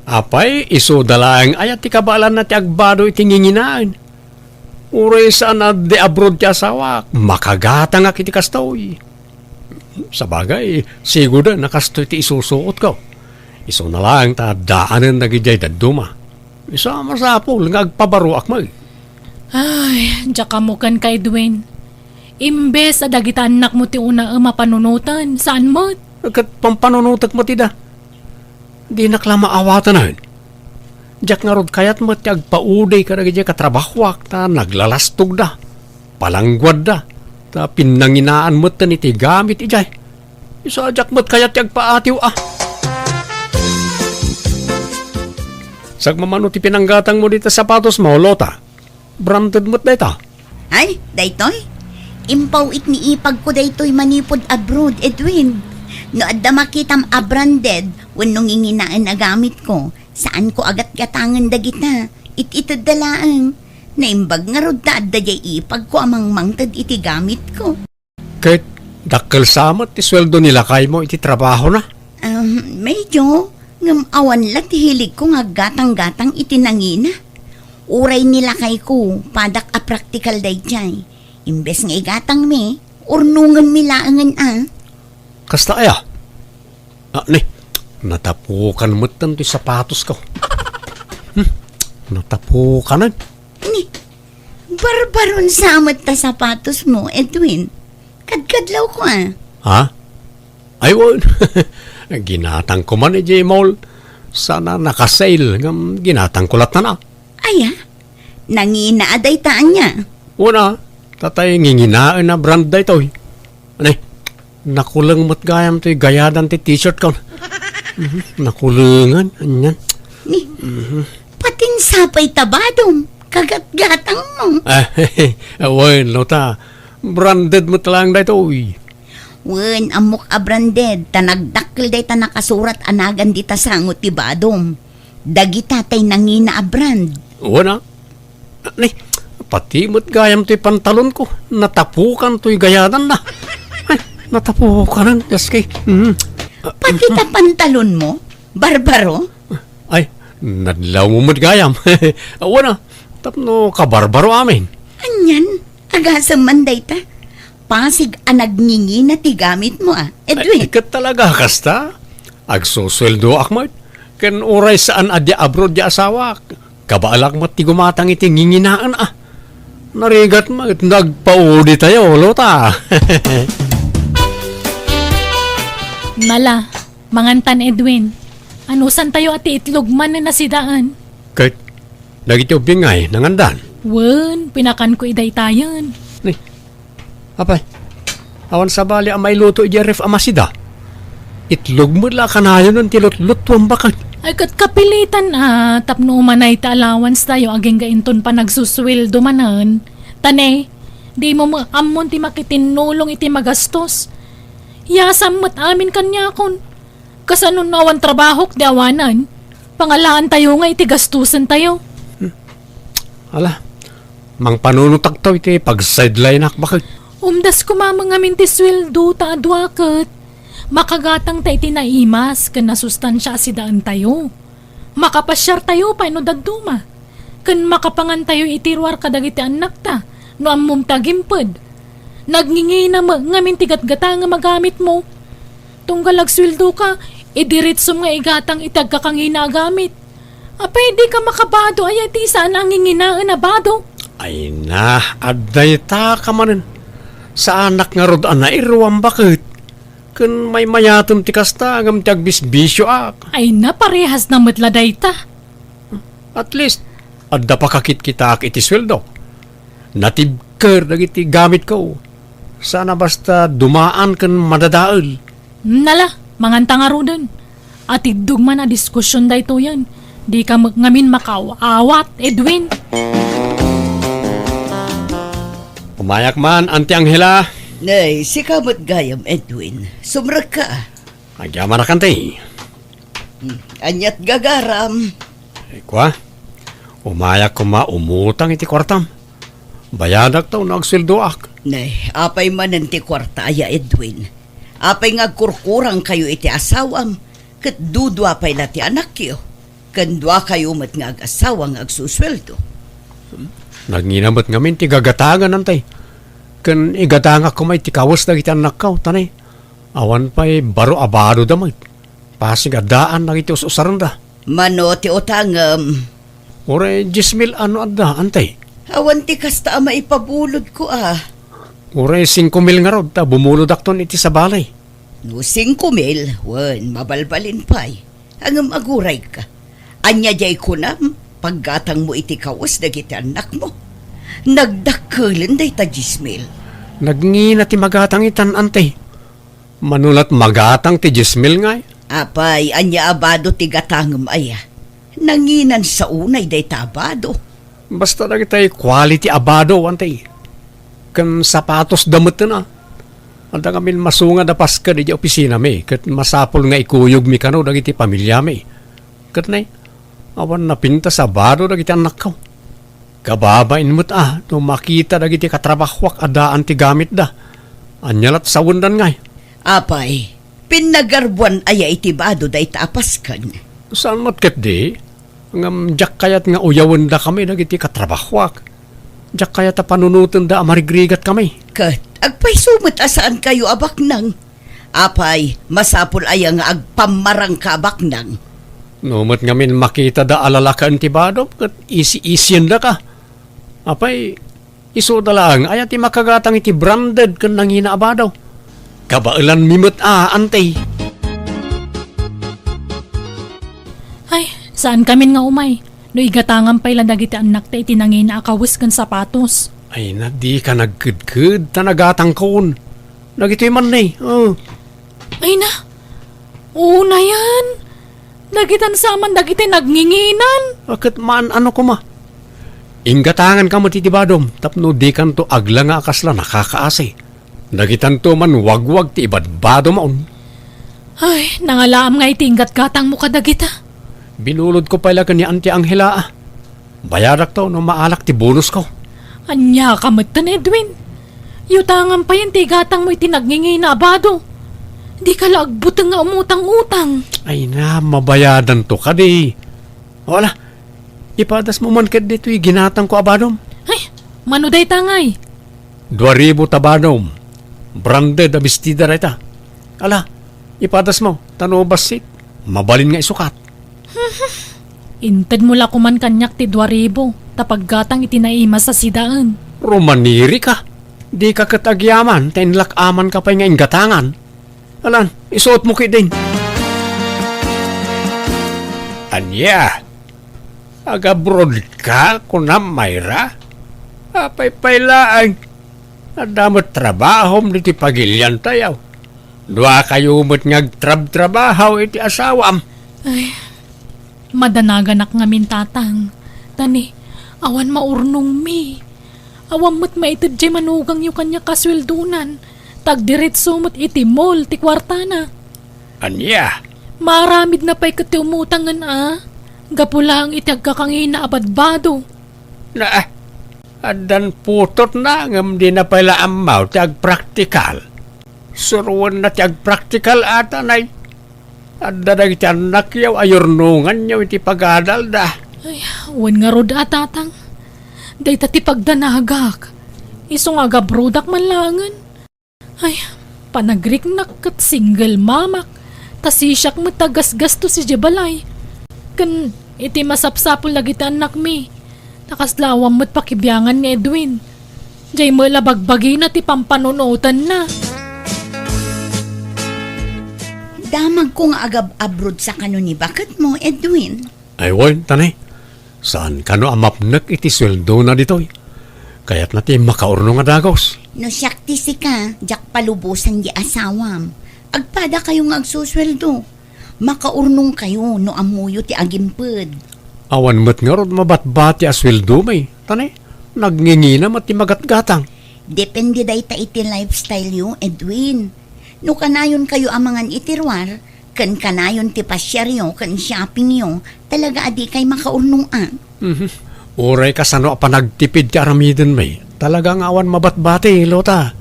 Speaker 2: Apay, iso dalaang ayat ti kabalan na ti agbado itinginginaan. Uray saan na de abroad ti asawa, makagata nga kiti kastoy. Sa bagay, siguro nakastoy ti isusuot ko. Iso na lang ta daanan nagijay daduma. Isa masapol nga agpabaruak mo.
Speaker 1: Ay, tsaka mo kan kay Dwayne. Imbes a dagita anak mo ti una mapanunutan. Saan mo?
Speaker 2: Kat pampanunutak mo ti da. Di nakla maawatan na yun. Diyak nga rod kayat mo ti agpauday ka na gaya katrabahwak ta naglalastog da. Palangguad da. Ta pinanginaan mo ta ni ti gamit ijay. Isa diyak mo kayat ti agpaatiw Sagmamano ti pinanggatang mo dito sapatos mo, Lota. Branded mo't na ito.
Speaker 4: Ay, daytoy. Impawit ni ipag ko daytoy manipod abroad, Edwin. No adda makitam abranded, wenno nginginaan na gamit ko. Saan ko agat gatangan dagita? Ititad dalaan. Naimbag nga rod ta adda jay ipag ko amang mangtad iti gamit ko.
Speaker 2: Kahit dakkel samat ti sweldo nila kay mo iti trabaho na.
Speaker 4: Medyo. Ngam awan lat hilig ko nga gatang-gatang itinangina. Uray nila kay ko, padak a practical day jay. Imbes nga igatang me, urnungan milaangan
Speaker 2: Kasta aya. Ni, natapukan mo tanto sapatos ko. Natapukan na.
Speaker 4: Ni, barbaron samat ta sapatos mo, Edwin. Kadkadlaw ko
Speaker 2: Ha? Ay, won. Ginatang ko man Mall. Sana nakasail ng ginatangkulat na na.
Speaker 4: Aya, nanginaaday taan niya.
Speaker 2: Una, tatay nginginaan na brand da ito. Anay, nakulang mo't gayam to'y gayadan ti t-shirt ko. Nakulangan, anyan.
Speaker 4: Ni, patin sapay tabadom, kagat-gatang mo.
Speaker 2: Awan, lota, branded mo talang da ito.
Speaker 4: Wen, amok abranded, tanagdakkel day ta nakasurat anagan di ta sangot ti badom. Dagita tay nangina abrand.
Speaker 2: Una, anay, pati mo't gayam to'y pantalon ko. Natapukan to'y gayadan na. Ay, natapukan, just kay.
Speaker 4: Pati ta pantalon mo, barbaro?
Speaker 2: Ay, nadlaw mo mo't gayam. Una, tapno kabarbaro amin.
Speaker 4: Anyan, agasam man day ta. Pasig anagningi na ti gamit mo
Speaker 2: Ay,
Speaker 4: Edwin.
Speaker 2: ikat talaga, kasta. Agsusweldo akmat. Ken oray saan adya abroad di asawa. Kabaalak mo ti gumatang iti nginginaan Narigat mo, nagpaudi tayo, lota.
Speaker 1: Nala, mangantan Edwin. Anusan tayo ati itlog man na nasidaan?
Speaker 2: Kahit nagiti bingay, nangandan.
Speaker 1: Wen, pinakan ko iday tayon.
Speaker 2: Ni, apay, awan sa bali ang may luto ijaref amasida. Itlog mo la kanayon ng tilot-lutwang bakit.
Speaker 1: Ay kat kapilitan tapno manay ta allowance tayo aging gainton pa nagsusweldo manan. Tane, di mo amon ti makitinulong iti magastos. Yasam mat amin kanya kon. Kasanon nawan trabahok di awanan. Pangalaan tayo nga iti gastusan tayo.
Speaker 2: Ala, mang panunutak to iti pag-sideline ak bakit.
Speaker 1: Umdas kumamang amin ti sweldo ta adwakat. Makagatang tayo tinaimas kan nasustansya asidaan tayo. Makapasyar tayo pa no dagduma. Kan makapangan tayo itirwar kadagiti anak ta no ammom tagimped. Nagngingi na ngamin tigat-gata nga magamit mo. Tunggal agsweldo ka, idiritsom nga igatang itagka kang hinagamit. Apay di ka makabado ay ti saan ang nginginaan na bado.
Speaker 2: Ay na, aday ta ka manin. Sa anak nga rod na iruwang bakit. Kun may mayatom ti kasta agam ti agbisbisyo ak.
Speaker 1: Ay na parehas na matladay ta.
Speaker 2: At least, adda pa kakit kita ak iti sweldo. Natibker dagiti gamit ko. Sana basta dumaan kan madadaol.
Speaker 1: Nala, manganta nga rodon. At idugman na diskusyon da ito yan. Di ka ngamin makaawat, Edwin.
Speaker 2: Umayak man, Auntie Angela.
Speaker 3: Nay, si kamot gayam, Edwin. Sumrag ka.
Speaker 2: Agyaman na kante.
Speaker 3: Anyat gagaram.
Speaker 2: Kwa, umayak ko umutang iti kwartam. Bayadak taw nagsweldo ak.
Speaker 3: Nay, apay manan ti kwartaya, Edwin. Apay nga kurkurang kayo iti asawam. Kat dudwa pay na ti anak yo. Kandwa kayo mat nga ag-asawang agsusweldo.
Speaker 2: Nagnginamot ngamin ti gagatagan nantay. Kan igatanga ko may tikawas na kita anak ka, tanay. Awan pa'y baro abado damay. Pasig adaan na iti ususaran da.
Speaker 3: Mano ti otangam.
Speaker 2: Ure, 10,000 ano adda, antay.
Speaker 3: Awan ti kasta maipabulod ko
Speaker 2: Ure, 5,000 nga rod, ta bumulod akton iti sa balay.
Speaker 3: No 5,000, wan, mabalbalin pa'y. Angam aguray ka. Anya jay kunam, paggatang mo iti kawas dagiti anak mo. Nagdakulan day ta 10,000.
Speaker 2: Nagngina ti magatang itan, antay. Manulat magatang ti 10,000 nga.
Speaker 3: Apay, anya abado ti gatangam aya. Nanginan sa unay day ta abado.
Speaker 2: Basta na kita'y quality abado, antay. Kan sapatos damit na. Anda kami masunga da paska di opisina me. Kat masapol nga ikuyog mi kano dagiti pamilya me. Kat na awan na pinta sa abado dagiti anak ko. Kababain mo't no makita dagiti katrabahwak adaan ti gamit da. Anyalat sa wundan ngay.
Speaker 3: Apay, pinagarbuan aya iti bado day ta apaskan.
Speaker 2: Saan mo't kat di? Ngam jak kayat nga uyawan da kami dagiti katrabahwak. Jak kayat panunutan da amarigrigat kami.
Speaker 3: Kat, agpay sumot asaan kayo abak nang. Apay, masapol aya nga agpamarang ka abak nang.
Speaker 2: Numot ngamin makita da alalakaan ti bado kat isi-isyan da ka. Apay, iso da lang ayat ti makagatang iti branded kan nangina abadaw. Kabailan mimot antay.
Speaker 1: Saan kami nga umay? No igatangan pa ilan dagiti anak ta itinangin na akawis kan sapatos.
Speaker 2: Ay na di ka nagkudkud tanagatang kon. Nagito'y man na
Speaker 1: Ay na, oo na yan. Nagitan saman dagiti nagnginginan.
Speaker 2: Akit man ano ko ma? Inggatangan ka matitibadom, tapno di kan to agla nga akasla nakakaasi. Nagitan to man wagwag ti ibadbado maon.
Speaker 1: Ay, nangalaam nga itinggat gatang mo kadagita.
Speaker 2: Binulod ko pala ka ni Auntie Angela Bayarak to no maalak ti bonus ko.
Speaker 1: Anya ka matan, Edwin. Yutangan pa yan ti gatang mo itinagngingay na abado. Di ka lagbutang nga umutang-utang.
Speaker 2: Ay na, mabayadan to ka di. Wala, ipadas mo man kad dito'y ginatang ko abadom.
Speaker 1: Ay, manuday tangay.
Speaker 2: 2,000 tabadom. Branded a bestida rita. Ala, ipadas mo, tano basit. Mabalin nga isukat.
Speaker 1: Inted mo la kuman kanyak ti 2,000. Tapag gatang itinaima sa sidaan.
Speaker 2: Romaniri ka. Di ka katagyaman, tenlak aman ka pa nga ingatangan. Alan, isuot mo din. Anya, agabroad ka kunam Mayra? Apay laang. Adamot trabahom diti pagilyan tayaw. Dua kayo mo't ngagtrab-trabahaw iti asawam.
Speaker 1: Ay, madanaganak nga min tatang. Tani, awan maurnong mi. Awan mo't maitid jay manugang yu kanya kasweldunan. Tagdiretso mo't iti mall ti kwartana.
Speaker 2: Anya,
Speaker 1: Maramid na pa'y kati umutangan Gapula ang iti agkakangina abadbado.
Speaker 2: na adan putot na ngam di na pala amaw ti agpraktikal. Suruan na ti agpraktikal ata nay. Adda na iti anak yaw ayornungan yaw iti pagadal da.
Speaker 1: Ay, wan nga rod tatang. Day tati pagdanagak. Isong agabrodak man langan. Ay, panagrik kat single mamak. Tasisyak mo tagas-gasto si Jebalay. Kan iti masapsapol lagi ti anak mi. Nakaslawang mo't pakibiyangan ni Edwin. Jay mo labagbagi na ti pampanunutan na.
Speaker 3: Damag kong agab-abroad sa kanuni. Bakit mo, Edwin?
Speaker 2: Ay woy, tanay. Saan ka no amapnak iti sweldo na ditoy? Kaya't natin makaurno nga dagos.
Speaker 3: No syakti si ka, jak palubusan di asawam. Agpada kayo nga agsusweldo. Makaurnong kayo no amuyo ti agimped.
Speaker 2: Awan mo't nga rod mabatbati a sweldo may. Tanay, nagngingina mati magatgatang.
Speaker 3: Depende day ta iti lifestyle yo, Edwin. No kanayon kayo amangan itirwar, kan kanayon ti pasyar yo, kan shopping yo, talaga adi kay makaurnong
Speaker 2: Uray ka sano pa nagtipid ti aramiden may. Talagang awan mabatbati, Lota.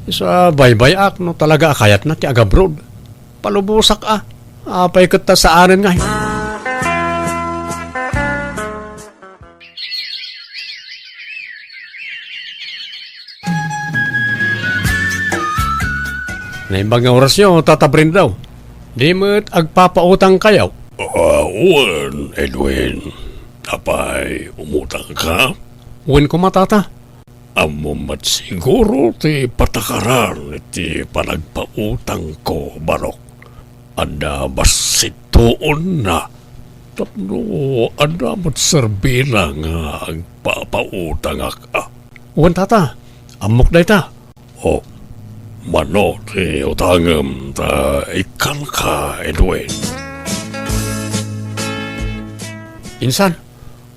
Speaker 2: Sa baybay-ak no talaga akayat na ti agabrod. Palubusak apay kita sa anin nga. Naimbang nga oras nyo, tatabrin daw. Di mo't agpapautang kayaw.
Speaker 5: Uwan, Edwin. Apay, umutang ka?
Speaker 2: Uwin ko matata.
Speaker 5: Amumat siguro ti patakaran ti panagpautang ko, Barok. Ada basitoon na. Tapno, ada mat serbila nga agpapautang ka.
Speaker 2: Uwan tata, amok day ta.
Speaker 5: O, mano ti utangam ta ikan ka, Edwin.
Speaker 2: Insan,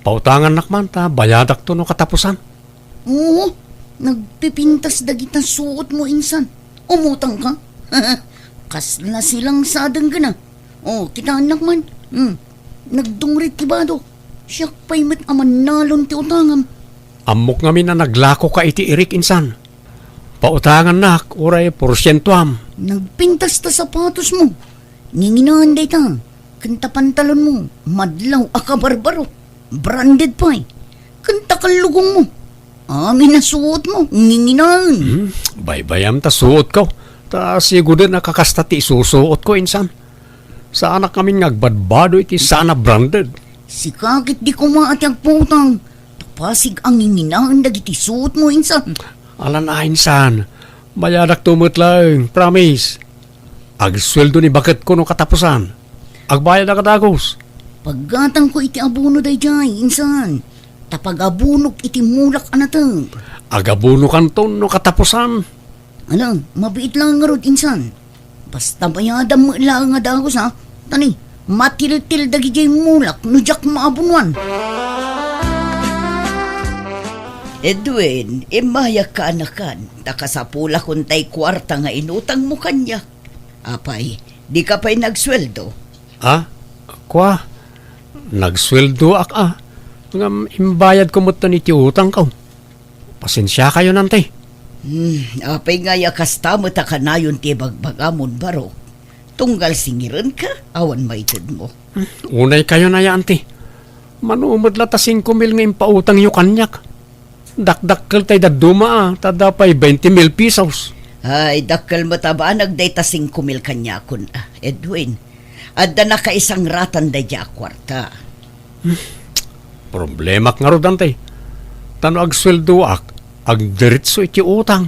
Speaker 2: pautangan nakman ta, bayadak to no katapusan.
Speaker 3: Oo, nagpipintas dagitang suot mo insan. Umutang ka? Kasla silang sadang gana. Oh, kita anak man. Nagdungrit tibado. Siyak pa'y mat aman nalon ti utangam.
Speaker 2: Amok ngamin na naglako ka iti irik insan. Pautangan nak, uray porsyentuam.
Speaker 3: Nagpintas ta sapatos mo. Nginginaan day ta. Kanta pantalon mo. Madlaw akabarbaro. Branded pa eh. Kanta kalugong mo. Amin na suot mo. Nginginaan.
Speaker 2: Baybayam ta suot ko. Ta siguro na kakasta ti isusuot ko insan. Sa anak kami ngagbadbado iti sana branded.
Speaker 3: Si kakit di ko maati ang putang. Tapasig ang nginginaan dagiti suot mo insan.
Speaker 2: Alan na insan. Bayadak tumut lang. Promise. Agsweldo ni bakit ko no katapusan. Agbayad na kadagos.
Speaker 4: Paggatang ko iti abuno dayjay, insan. Tapag-abunok iti mulak anatang.
Speaker 2: Agabuno kanton no katapusan.
Speaker 4: Alam, mabiit lang nga rod, insan. Basta bayadam mo ilang nga dagos ha. Tani, matil-til dagijay mulak, nujak maabunuan.
Speaker 3: Edwin, imayak ka anakan. Takasapula kuntay kwarta nga inutang mo kanya. Apay, di ka pa'y nagsweldo.
Speaker 2: Ah, kwa, nagsweldo ak Nga imbayad ko mo ni ti utang ko. Pasensya kayo nante.
Speaker 3: Apay nga yakasta mo ta kanayon ti bagbagamon barok. Tunggal singiran ka, awan maited mo.
Speaker 2: Unay kayo na ya, ante. Manumod la ta 5,000 nga impautang yu kanyak. Dakdakkel tay daduma tada pa'y 20,000 pesos.
Speaker 3: Ay, dakkel mo taba nagday ta 5,000 kanya kun, Edwin. Adda na ka isang ratan day ja kwarta.
Speaker 2: Problema nga ro dante. Tano agsweldo ag diretso iti utang.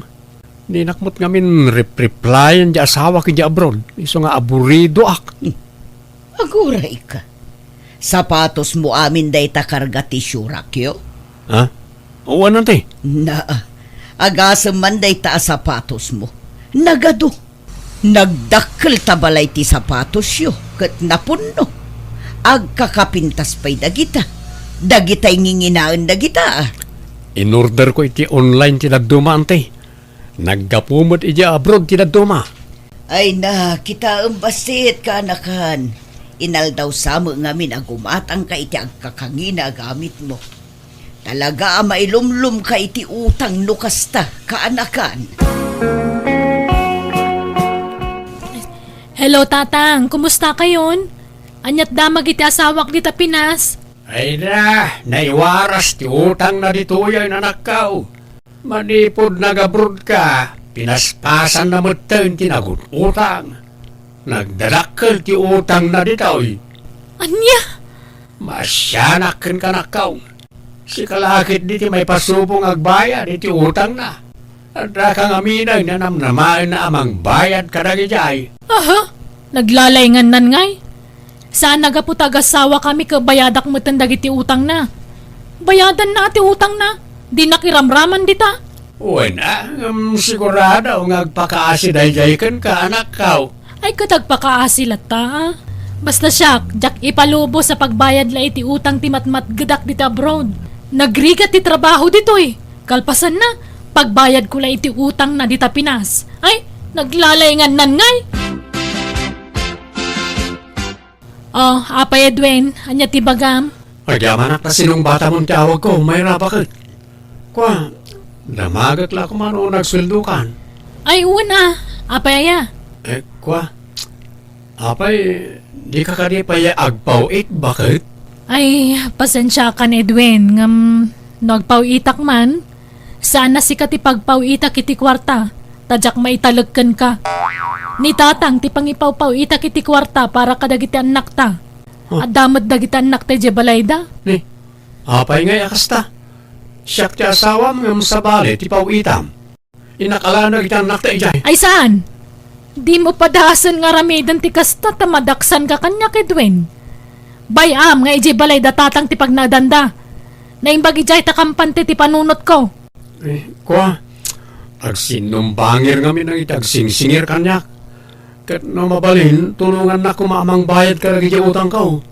Speaker 2: Ninakmot ngamin replyan di asawa ki di abroad. Iso nga aburido
Speaker 3: Aguray ka. Sapatos mo amin day ta karga ti syurakyo.
Speaker 2: Ha? Oo nante.
Speaker 3: Na, agasam man day ta sapatos mo. Nagado. Nagdakkel tabalay ti sapatos yo. Kat napunno. Agkakapintas pa'y dagita. Dagita'y nginginaan dagita.
Speaker 2: In-order ko iti online ti daduma, ante. Nagkapumot iti abroad ti daduma.
Speaker 3: Ay na, kita ang basit ka anakan. Inal daw samo ngamin agumatang ka iti agkakangina gamit mo. Talaga mailumlum ka iti utang nukasta kaanakan.
Speaker 1: Hello, tatang. Kumusta kayon? Anyat damag iti asawak dita Pinas.
Speaker 2: Ay na, naiwaras ti utang na dituya na nakaw. Manipod nag-abroad ka, pinaspasan na mo tayo tinagot utang. Nagdalakkel ti utang na ditoy.
Speaker 1: Anya?
Speaker 2: Masyanakin ka nakaw. Si kalakit diti may pasubong agbayad iti utang na. At kang aminay na namnamain na amang bayad ka na gijay.
Speaker 1: Aha, naglalayngan nan ngay. Saan nagaputag-asawa kami kabayadak mo dagiti utang na. Bayadan na ati utang na. Di nakiramraman dita.
Speaker 2: Uy na, sigurado ngagpakaasi dayjay kan ka anak kaw.
Speaker 1: Ay katagpakaasilat ta. Basta siya, jak ipalubo sa pagbayad la iti utang ti matmatgadak dita abroad. Nagrigat ti trabaho dito eh. Kalpasan na, pagbayad ko la iti utang na dita Pinas. Ay, naglalayngan nan ngay. Oh, apay Edwin, anya ti bagam.
Speaker 2: Agyaman na sinong bata mong tawag ko, may rapakit. Kwa, damagat la kumano nagsweldukan.
Speaker 1: Ay, una, apay aya.
Speaker 2: Kwa, apay, di ka kadi paya agpawit, bakit?
Speaker 1: Ay, pasensya ka Edwin, ngam nagpawitak man. Sana si ka ti pagpawitak iti kwarta, tadyak maitalagkan ka. Ni tatang ti pangipaw-pawitak iti kwarta para kadagiti anak ta. At damat dagiti anak ta jebalayda.
Speaker 2: Ni, apay ngay akasta. Siyak ti asawa mga masabali ti pawitam. Inakala na kita anak ta ijay.
Speaker 1: Ay saan? Di mo padasan nga ramidan ti kasta tamadaksan ka kanya Edwin. Bayam nga ijebalayda tatang ti pagnadanda. Naimbag ijay takampante ti panunot ko.
Speaker 2: Kwa, agsinumbangir ngamin ang itagsingsingir kanyak. Kat no mabalin, tulungan na kumamang bayad ka lagi utang ko.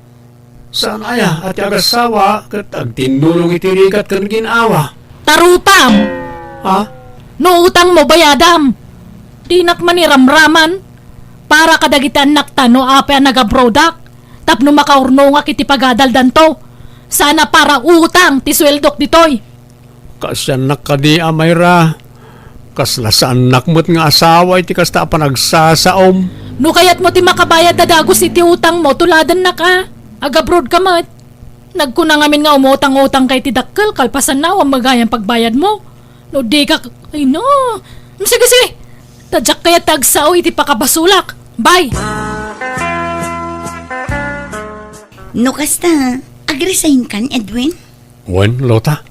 Speaker 2: Saan aya at agasawa kat agtinulong itirikat kan ginawa.
Speaker 1: Tarutam!
Speaker 2: Ha?
Speaker 1: No utang mo bayadam. Dinak maniramraman. Para kadagiti anak ta no ape nagabrodak. Tapno makaurno nga kiti pagadaldan to. Sana para utang ti sweldok ditoy.
Speaker 2: Kasyan nakadi amayra. Kasla anak mo't nga asawa iti kasta panagsasaom.
Speaker 1: No kayat mo ti makabayad na dagos iti utang mo tuladan na ka. Agabroad ka mat. Nagkunang amin nga umutang-utang kay ti dakkel kalpasan na ang magayang pagbayad mo. No di ka... Ay no. Sige sige. Tadyak kaya tagsao iti pakabasulak. Bye.
Speaker 4: No kasta, agresign kan, Edwin?
Speaker 2: Wen, Lota.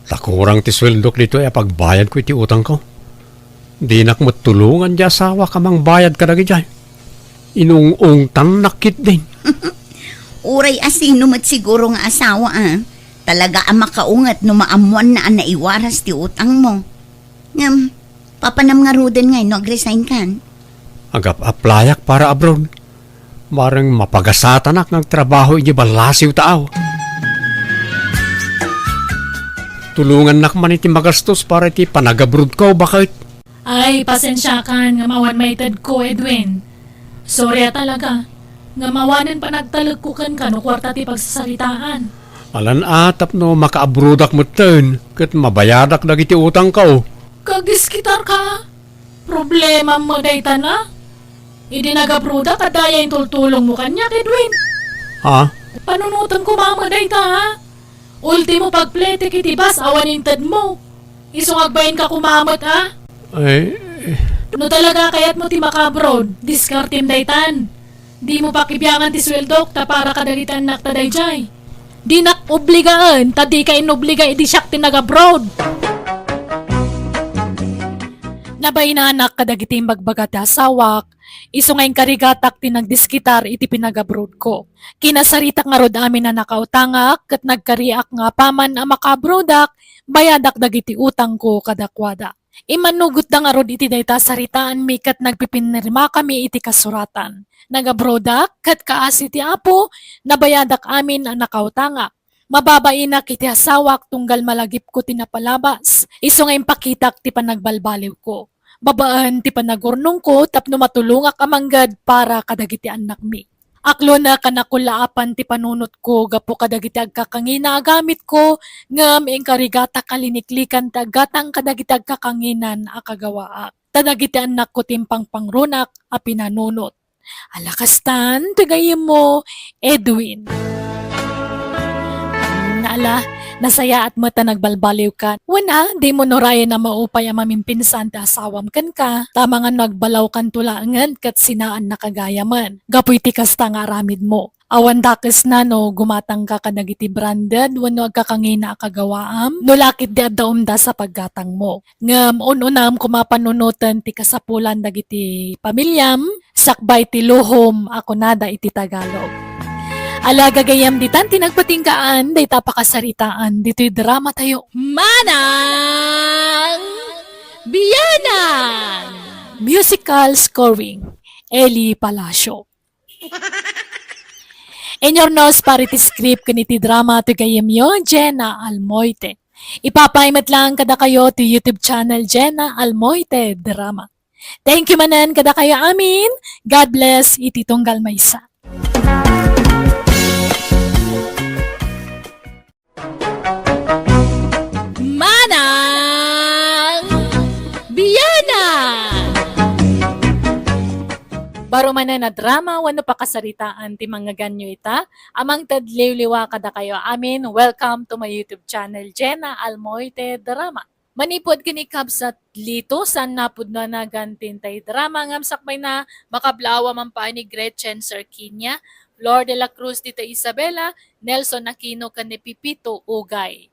Speaker 2: Takurang ti sweldok dito ay pagbayad ko iti utang ko. Di nak matulungan di asawa kamang bayad ka lagi dyan. Inung-ung tan nakit din.
Speaker 4: Uray asino mat siguro nga asawa Talaga ang makaungat no maamuan na naiwaras ti utang mo. Ngam, papanam nga ruden ngay no agresign kan.
Speaker 2: Agap aplayak para abroad. Marang mapagasatanak ng trabaho inyo balasiw tao. Tulungan nak man iti magastos para iti panagabrod ko, bakit?
Speaker 1: Ay, pasensya kan nga mawan maited ko, Edwin. Sorry talaga. Nga mawanan pa nagtalagkukan ka no kwarta ti pagsasalitaan.
Speaker 2: Alan atap no makaabrodak mo ten, kat mabayadak dagiti utang ko.
Speaker 1: Kagiskitar ka. Problema mo dayta na. Idi nagabruda kadaya yung tultulong mo kanya, Edwin.
Speaker 2: Ha?
Speaker 1: Panunutan ko mama dayta ha. Ultimo pagplete kitibas awan yung tad mo. Isungagbayin ka kumamot ha.
Speaker 2: Ay,
Speaker 1: No talaga kayat mo ti makabroad, diskartim daytan. Di mo pakibiyangan ti sweldok ta para kadalitan naktaday jay. Di nak obligaan, tadi ka inobliga idi siyak ti nagabroad. Nabay na anak kadagiti magbagat ti asawak, iso ngayong karigatak ti nagdiskitar iti pinagabroad ko. Kinasaritak nga rod amin na nakautangak, kat nagkariak nga paman ang makabrodak, bayadak dagiti utang ko kadakwada. Imanugot da nga rod iti dayta saritaan mi kat nagpipinirma kami iti kasuratan. Nagabrodak, kat kaasi ti apo, nabayadak amin ang nakautangak. Mababainak iti asawak tunggal malagip ko tinapalabas. Iso ngayong pakitak ti panagbalbaliw ko. Babaan ti panagurnong ko tapno matulungak amanggad para kadagiti anak mi. Aklo na kanakulaapan ti panunot ko gapo kadagiti agkakangina agamit ko ngam ing karigata kaliniklikan ti agatang kadagiti agkakanginan akagawaak. Tadagiti anak ko timpang pangrunak a pinanunot. Alakastan, tigayim mo, Edwin. Naala, nasaya at mata nagbalbaliw ka. Wana, di mo noraya na maupay ang mamimpinsan ta asawam kan ka. Tama nga nagbalaw kan tulangan kat sinaan nakagayaman. Gapoy tikas ta nga aramid mo. Awan dakes na no, gumatang ka kanagiti branded, wano agkakangina akagawaam, no lakit di adaumda sa paggatang mo. Ngam, ununam kumapanunutan ti kasapulan dagiti pamilyam, sakbay ti luhom ako nada iti Tagalog. Alaga gayam ditan tinagpatingkaan, day tapakasaritaan, dito'y drama tayo. Manang Biyanan! Musical scoring, Eli Palacio. Enyornos parity script kaniti drama to gayam yo, Jenna Almoite. Ipapaimat lang kada kayo to YouTube channel Jenna Almoite Drama. Thank you manan kada kayo amin. God bless iti tunggal maysa. Manang Biyanan! Baro manan na drama, wano pa kasaritaan ti mga ganyo ita, amang tadliw-liwa kada kayo amin, welcome to my YouTube channel, Jenna Almoite Drama. Manipod kini kabsat lito, san napod na nagantintay drama, ngamsakbay na makablawa man pa ni Gretchen Sarkinia, Flor de la Cruz Tita Isabela, Nelson Aquino kani Pipito Ugay.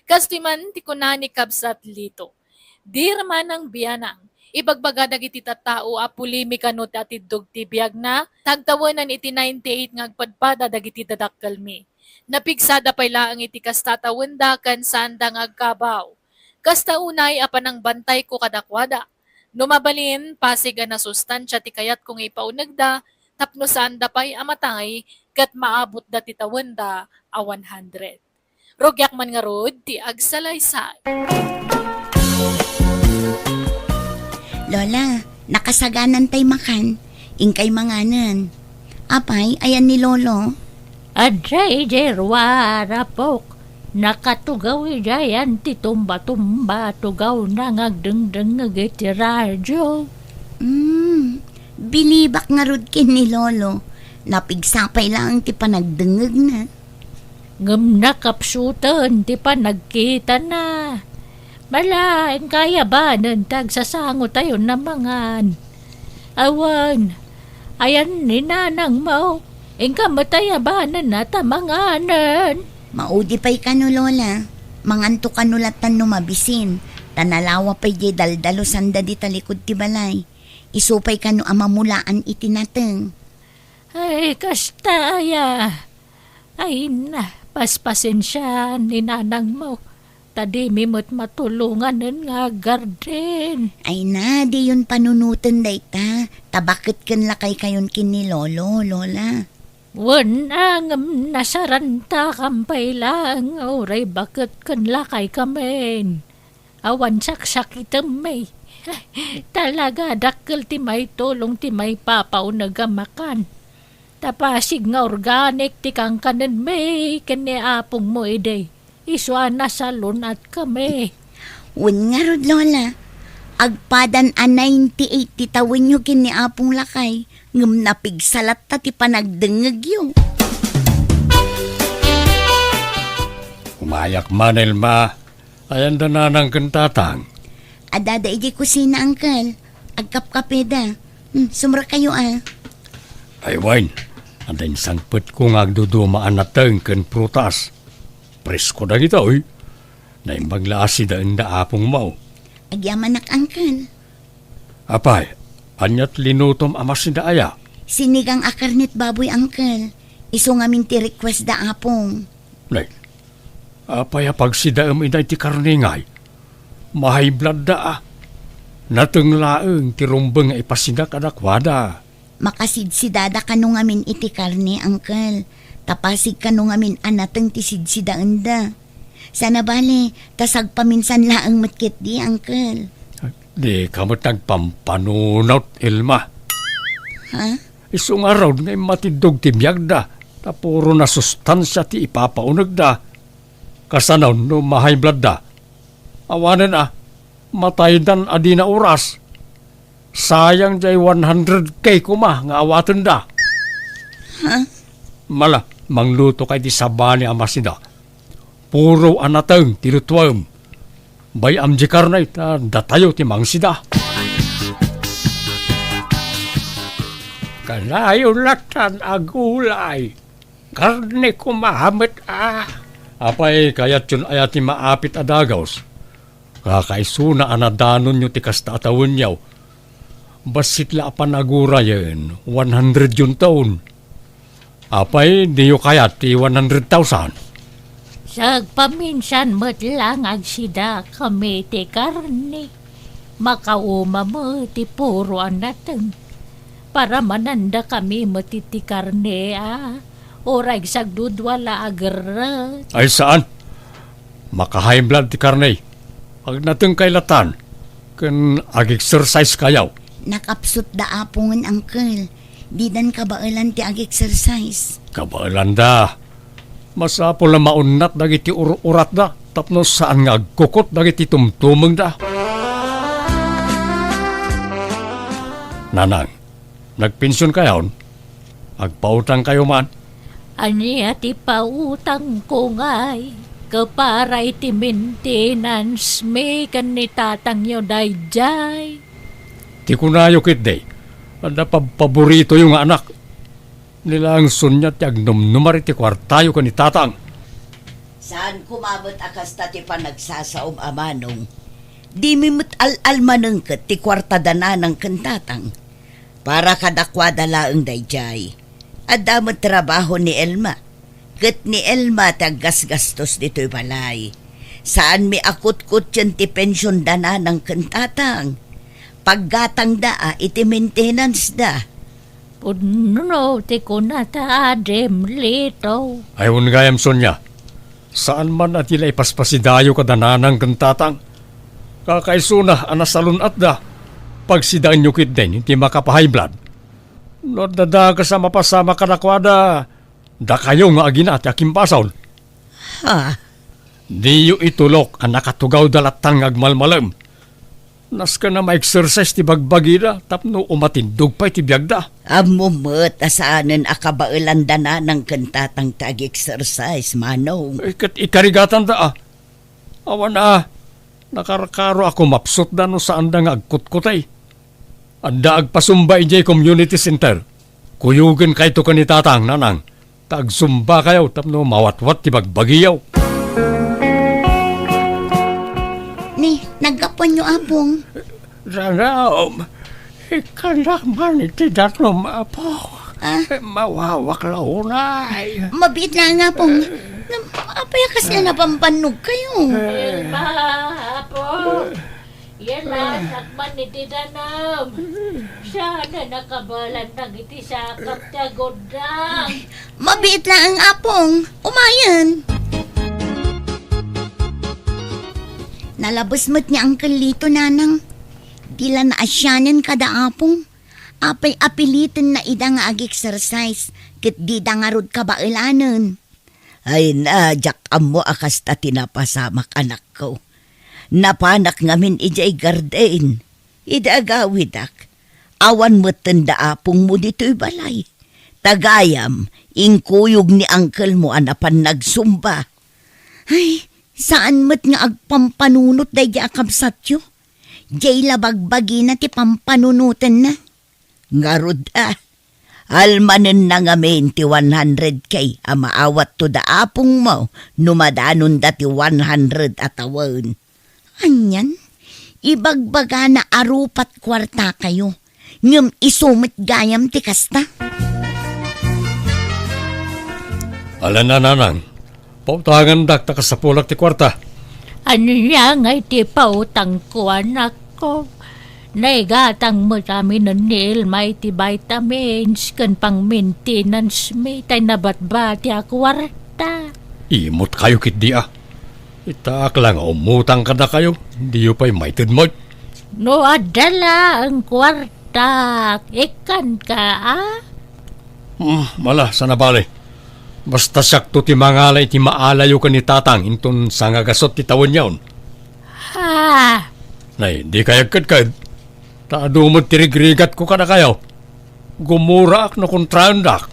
Speaker 1: Kastiman ti kunani kabsat lito. Dirman ng biyanang, ibagbaga dagiti tattao a pulimika no ti atidog ti biag na, tagtawanan iti 98 ngagpadpada dagiti dadakkel mi. Napigsada pay laang iti kastatawenda kan sandang agkabaw. Kasta unay apanang bantay ko kadakwada. Numabalin, pasiga na sustansya ti kayat kong ipaunagda, tapno sanda pay amatay, kat maabot da ti tawenda a 100. Rogyak man nga rod, ti agsalaysay.
Speaker 4: Lola, nakasaganan tay makan. Ingkay manganan. Apay, ayan ni Lolo.
Speaker 6: Adjay jerwara pok, nakatugaw ijayan ti tumba-tumba tugaw na ngagdengdeng ngagiti radyo.
Speaker 4: Bilibak nga rod kin ni Lolo. Napigsapay lang ti panagdengeg na.
Speaker 6: Ngam nakapsutan ti panagkita na. Malaing kaya ba ng tagsasango tayo na mangan? Awan, ayan ni nanang mo, ingka mataya ba na natamanganan?
Speaker 4: Maudi pa'y kano, Lola. Manganto kanulatan no mabisin. Tanalawa pa'y di daldalo sanda di talikod ti balay. Isupay kano amamulaan itinateng.
Speaker 6: Ay, kastaya. Ay na, paspasensya ni nanang mo. Tadi mimot matulungan nun nga garden.
Speaker 4: Ay na, di yun panunutan day ta. Tabakit kan lakay kayon kin ni Lolo, Lola.
Speaker 6: Wan angam nasaranta kampay lang. Oray bakit kan lakay kamen. Awan saksak itamay. Talaga dakkel ti may tulong ti may papaw nagamakan. Tapasig nga organic ti kang kanan may kani apong mo iday. Iswa na salon at kami.
Speaker 4: Un nga rod, Lola. Agpadan a 98 ti tawin nyo kin ni Apong lakay. Ngam napigsalat ta ti panagdengeg yun.
Speaker 2: Umayak man, Elma. Ayan da na ng kantatang.
Speaker 4: Adada iji kusina, Uncle. Agkapkapeda. Sumra kayo
Speaker 2: Ay, Wayne. Andain sangpet ko nga agdudumaan na teng ken prutas. Presko na kita, oy. Naimbang lasi daan da apong mau.
Speaker 4: Agyamanak, Uncle.
Speaker 2: Apay, anyat linutom amas ni daaya.
Speaker 4: Sinigang akarnit baboy, Uncle. Iso ngamin ti request da apong.
Speaker 2: Nay, apay apag si daam inay ti karningay. Mahay blood da ah. Natenglaeng ti rumbeng ay pasinak adakwada.
Speaker 4: Makasidsidada kanu ngamin iti karne, Uncle. Tapasig kanu ngamin anateng ti sidsidaan da. Sana bale, tasag paminsan laang matkit di, Uncle.
Speaker 2: Di kamot nagpampanunot, Elma.
Speaker 4: Ha?
Speaker 2: Isong araw ngay matidog ti biyag da. Tapuro na sustansya ti ipapaunag da. Kasanaw no mahay blood da. Awanan matay dan adi na oras. Sayang jay 100k kuma nga awatan da.
Speaker 4: Ha?
Speaker 2: Mala, mangluto kay di sabani amasida. Puro anateng tilutuam. Bay amji karnay ta datayo ti mangsida. Kanayo latan agulay. Karne kumahamet Apay kayat yun ayat ti maapit adagaws. Kakaisuna anadanon nyo ti kasta atawin yaw. Basit la panagura yan, 100 yun taon. Apay, di yu kayat ti 100,000.
Speaker 6: Sagpaminsan mo't lang agsida kami ti karne. Makauma mo ti puro anateng. Para mananda kami mo ti karne Oray sagdudwala agarat.
Speaker 2: Ay saan? Maka-high blood ti karne. Pag nating kailatan, kan ag-exercise kayaw.
Speaker 4: Nakapsut da apongan, Uncle. Di dan kabailan ti ag-exercise.
Speaker 2: Kabailan da. Masapol na maunat dagiti urat da. Tapno saan nga agkukot dagiti tumtumeng da. Nanang, nagpensyon kayon? Agpautang kayo man?
Speaker 6: Aniya ti pautang ko ngay. Kaparay ti maintenance may kanitatang yo dayjay.
Speaker 2: Ti kunayo kit day. Ada paborito yung anak. Nila ang sunya ti agnumnumar ti kwartayo kanitatang.
Speaker 3: Saan kumabot akas ta ti panagsasaom amanong? Di mimut al-almaneng ket ti kwartada ng kantatang. Para kadakwada laeng dayjay. Adamot trabaho ni Elma. Ket ni Elma taggasgastos dito'y balay. Saan mi akut-kut yan ti pensyon dana ng kantatang. Paggatang daa iti maintenance da.
Speaker 6: Puno ti kunata adem lito.
Speaker 2: Ayun gayam sunya. Saan man at ila ipaspasidayo kadananang kantatang. Kakaisuna anasalun at da. Pagsidaan nyo kit din, hindi makapahay blood. No dada ka sa mapasama kanakwada. Da kayo nga agina at akimpasaw.
Speaker 3: Ha?
Speaker 2: Di yu itulok ang nakatugaw dalatang agmalmalam. Nas ka na ma-exercise ti bagbagida tapno umatindog pa iti biyagda.
Speaker 3: Amumot asaanan akabailan dana ng kantatang tag-exercise, manong.
Speaker 2: Ikarigatan da Awan nakarakaro ako mapsot da no saan da nga agkutkutay. Anda agpasumba ijay community center. Kuyugan kay to kanitatang nanang. Tagsumba kayo tapno mawatwat ti bagbagiyaw.
Speaker 4: Ni, nagkapon nyo apong.
Speaker 2: Ranaom, ikalaman iti danom apo. Mawawak launay.
Speaker 4: Mabit na nga pong. Apay kasi napampannog kayo.
Speaker 6: Apo, yan lang sakman ni Tidanam. Siya na nakabalan ng iti sa kaptagodang.
Speaker 4: Mabit na ang apong. Umayan. Nalabas mo't niya ang kalito, nanang. Dila na asyanan kada apong. Apay apilitin na idang ag-exercise. Kit di dangarod ka ba ilanan.
Speaker 3: Ay na, jak amo akas ta tinapasamak anak ko. Napanak ngamin ijay garden. Idagawidak. Awan mo tanda apong mo dito'y balay. Tagayam, ingkuyog ni uncle mo anapan nagsumba.
Speaker 4: Ay, saan mo't nga agpampanunot day akabsatyo? Jay labagbagi na ti pampanunutan na.
Speaker 3: Ngarod almanen na ngamin ti 100K ang maawat to da apong mo, numadanon dati 100 atawan.
Speaker 4: Anyan? Ibagbaga na arupat kwarta kayo. Ngam isumit gayam ti kasta.
Speaker 2: Alan na nanang, pautangan dakta ka sa pulak ti kwarta.
Speaker 6: Ano niya nga iti pautang ko, anak ko? Naigatang mo kami ng nil, may ti vitamins, kan pang maintenance, may tay nabatbati a kwarta.
Speaker 2: Imot kayo kit di Itaak lang, umutang ka na kayo. Di yung pa'y may mo.
Speaker 6: No adala ang kwarta, ikan ka
Speaker 2: Mala, sana bale. Basta sakto ti mangalay ti maalayo ka ni tatang inton sangagasot ti tawon yaon.
Speaker 6: Ha?
Speaker 2: Nay, di kayagkad-kad. Taadumot tirigrigat ko ka na kayo. Gumurak na kontrandak.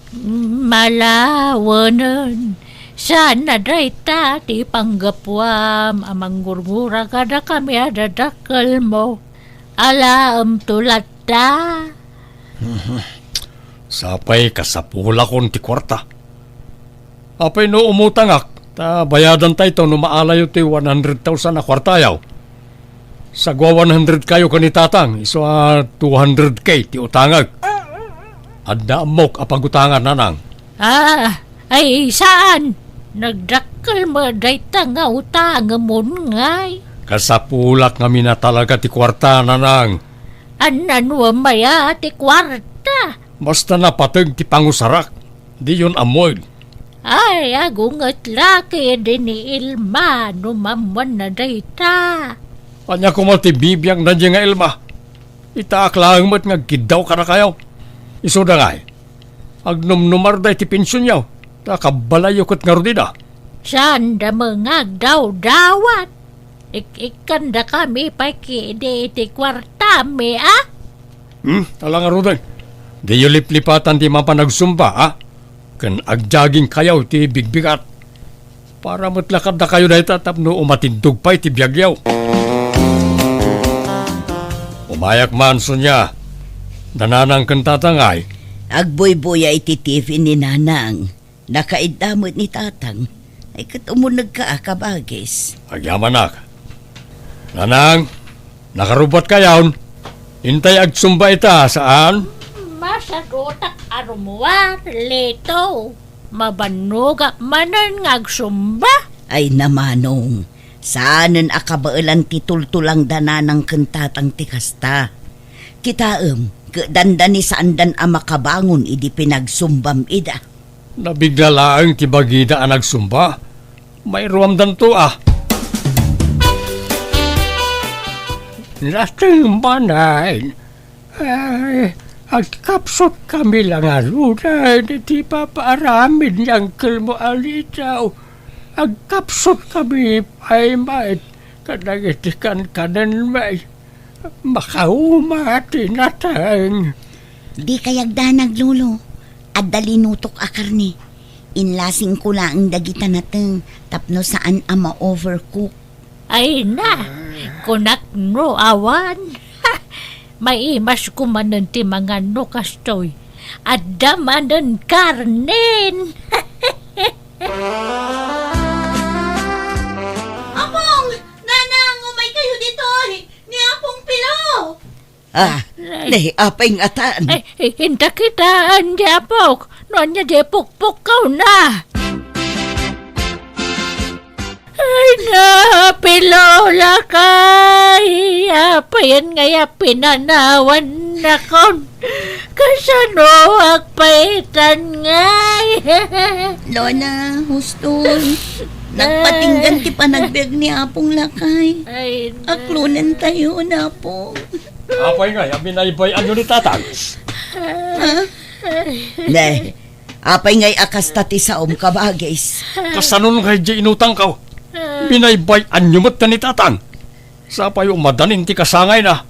Speaker 6: Malawanan. Sana dayta ti panggapwam amang gurgura kada kami adadakal mo. Alam tulat ta.
Speaker 2: Sapay kasapula kon ti kwarta. Apay no umutangak. Ta bayadan tayo ito no maalayo ti 100,000 na kwartayaw. Sagwa 100 kayo kanitatang, iso 200K ti utangag. Adda amok apagutangan nanang.
Speaker 6: Ay saan? Nagdakal mo dayta nga utang mo ngay.
Speaker 2: Kasapulak nga mina talaga ti kwarta nanang.
Speaker 6: Anan wa maya ti kwarta?
Speaker 2: Basta napatag ti pangusarak. Di yun amoy.
Speaker 6: Ay agungat laki din ni Ilma numaman na dayta.
Speaker 2: Kanya ko mo ti bibiyang na nga Ilma. Itaak lang mo't nga gidaw ka na kayo. Iso na nga agnumnumar day ti pensyon yaw. Takabalayo kat nga rodida.
Speaker 6: Saan da mga daw-dawat? Ikan da kami pakide ti kwarta me
Speaker 2: Talang nga rodin. Di yung liplipatan ti mapanagsumba Kan agjaging kayaw ti bigbigat. Para matlakad na kayo na itatapno umatindog pa iti biyagyaw. Umayak manso niya. Nananang kang tatangay.
Speaker 3: Agboy-boy iti TV ni nanang. Nakaidamot ni tatang. Ay katumunag ka kabagis.
Speaker 2: Agyamanak. Nanang, nakarubat kayaw. Intay agsumba ita saan?
Speaker 6: Masadotak arumuar leto. Mabanuga manan ngagsumba.
Speaker 3: Ay namanong. Saanan akabailan titultulang dananang kentatang tikasta. Kitaem, kedandan ni saandan ang makabangon idi pinagsumbam ida.
Speaker 2: Nabigla laang ti bagida ang nagsumba. May ruamdan to Lasting manay. Ay, agkapsot kami lang alunan. Di pa paaramin niyang kilmo alitaw. Agkapsot kami ay mait. Kanagitikan kanan may. Makaumati na tang.
Speaker 4: Di kayagdanag, Lolo. At dalinutok akarni. Inlasing ko lang ang dagita nateng tapno saan ama overcook.
Speaker 6: Ay na, kunak no awan. May imas kumanan ti mga no kastoy. At damanan karnen.
Speaker 4: Apong! Nanang, umay kayo dito! Ni Apong Pilaw!
Speaker 3: Nay, apay ngatan.
Speaker 6: Ay, hinta kita, anjapok. Noon niya di pukpuk kau na. Ay na, pilola kay. Apayan ngaya pinanawan na kon. Kasano agpaitan ngay.
Speaker 4: Lola, huston. Nagpatinggan ti panagbiag ni Apong Lakay.
Speaker 6: Ay na.
Speaker 4: Aklunan tayo na po.
Speaker 2: Apay nga, binaybay ano ni tatang.
Speaker 3: Nay, apay ngay akas tati sa kabagis.
Speaker 2: Kasanon kay di inutang ka. Binaybay anyo mo't ni tatang. Sa payo madanin ti kasangay na.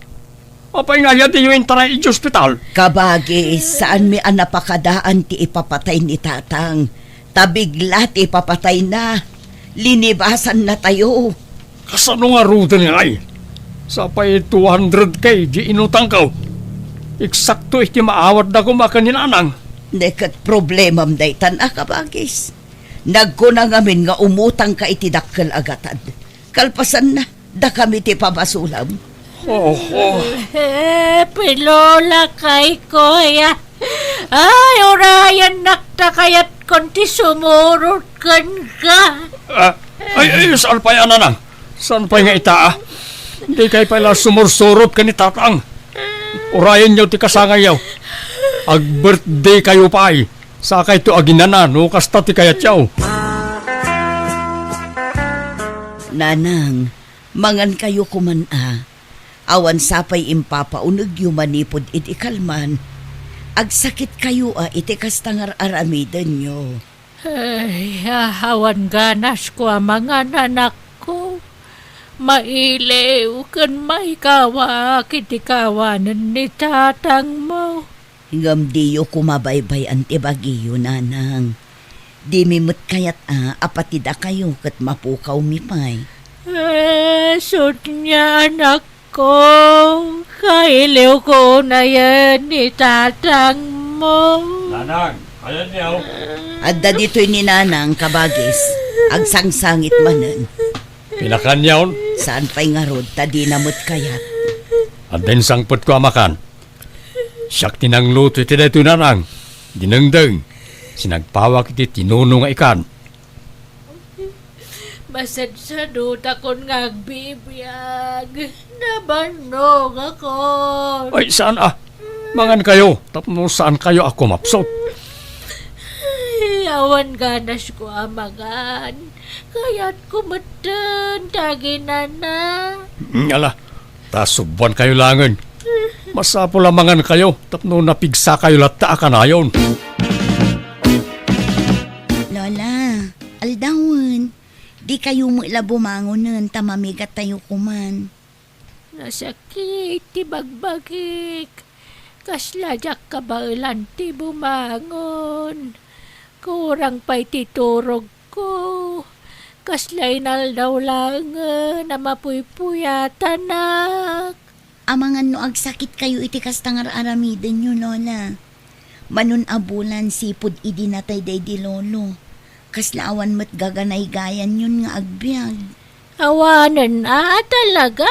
Speaker 2: Apay nga yan di yung intaray i hospital.
Speaker 3: Kabagis, saan mi anapakadaan ti ipapatay ni tatang. Tabigla ti ipapatay na. Linibasan na tayo.
Speaker 2: Kasano nga rudan nga ay? Sa pay 200 kay di inutang ka. Eksakto iti maawad na kumakaninanang.
Speaker 3: Nekat problemam daytan kabagis. Nagkuna ngamin nga umutang ka iti dakkel agatad. Kalpasan na, da kami ti pabasulam.
Speaker 6: Pilola kay kuya. Ay, orayan nakta kayat konti sumurot kan ka.
Speaker 2: Ay, saan pa yan anang? Saan pa nga itaa? Hindi kayo pala sumursurot ka ni tatang. Urayan niyo ti kasangay yaw. Ag-birthday kayo pa ay. Sakay to aginanan, no kasta ti kayat yaw.
Speaker 3: Nanang, mangan kayo kumana. Awan sapay impapaunag yu manipod iti kalman. Agsakit kayo iti kastangar aramidan nyo.
Speaker 6: Ay, hawan ganas ko ang mga nanak ko. Mailew kan maikawa kitikawanan ni tatang mo.
Speaker 3: Hingam diyo kumabaybay antibagiyo, nanang. Di mimut kayat apatida kayo kat mapukaw mipay.
Speaker 6: Sud niya anak ko. Kailew ko na yan ni tatang mo.
Speaker 2: Nanang, ayan yaw.
Speaker 3: Adda dito'y ni nanang kabagis. Agsangsangit manen.
Speaker 2: Pinakanyaw.
Speaker 3: Saan pa'y nga rod tadi namut kayat.
Speaker 2: At din sangpot ko amakan. Siyak tinangluto iti dito nanang. Dinengdeng. Sinagpawak iti tinunong nga ikan.
Speaker 6: Masadsadot akong ngagbibiyag. Nabanog ako.
Speaker 2: Ay, saan Mangan kayo. Tapos saan kayo ako mapsot?
Speaker 6: Awan ganas ko amagan. Kaya't kumatan. Taginan na.
Speaker 2: Ala, tasubuan kayo langan. Masapo lamangan kayo. Tapno napigsa kayo lata akanayon.
Speaker 4: Lola, aldawon. Di kayo mula bumangon tamamigat tayo kuman.
Speaker 6: Nasakit, ti bagbagik. Kasladyak kabailan ti bumangon. Kurang pa'y titurog ko. Kaslay naldaw lang na mapuypuyatan nak.
Speaker 4: Amangan no agsakit kayo iti kastangar aramiden nyo, Lola. Manun abulan sipod idi natay day di lolo. Kaslaawan mo't gaganay gayan yun nga agbyag.
Speaker 6: Awanan talaga.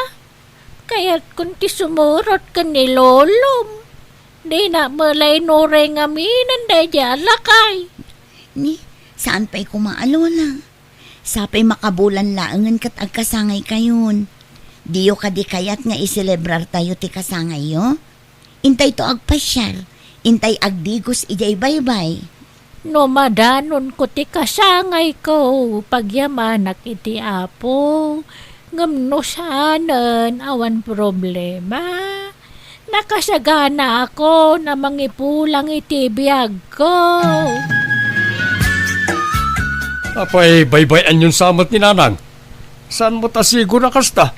Speaker 6: Kaya't kunti sumurot ka ni lolom. Di na malay nore nga minan day lakay.
Speaker 4: Ni, saan pa'y kumaalola? Sapay makabulan laangan kat agkasangay kayon. Diyo kadi kayat nga iselebrar tayo ti kasangay yo. Intay to agpasyar. Intay agdigos ijay baybay.
Speaker 6: No madanon ko ti kasangay ko. Pagyamanak iti apo. Ngamno sanan awan problema. Nakasagana ako na mangipulang iti biyag ko.
Speaker 2: Apay, baybayan yun sa amat ni nanang. Saan mo tasigo na kasta?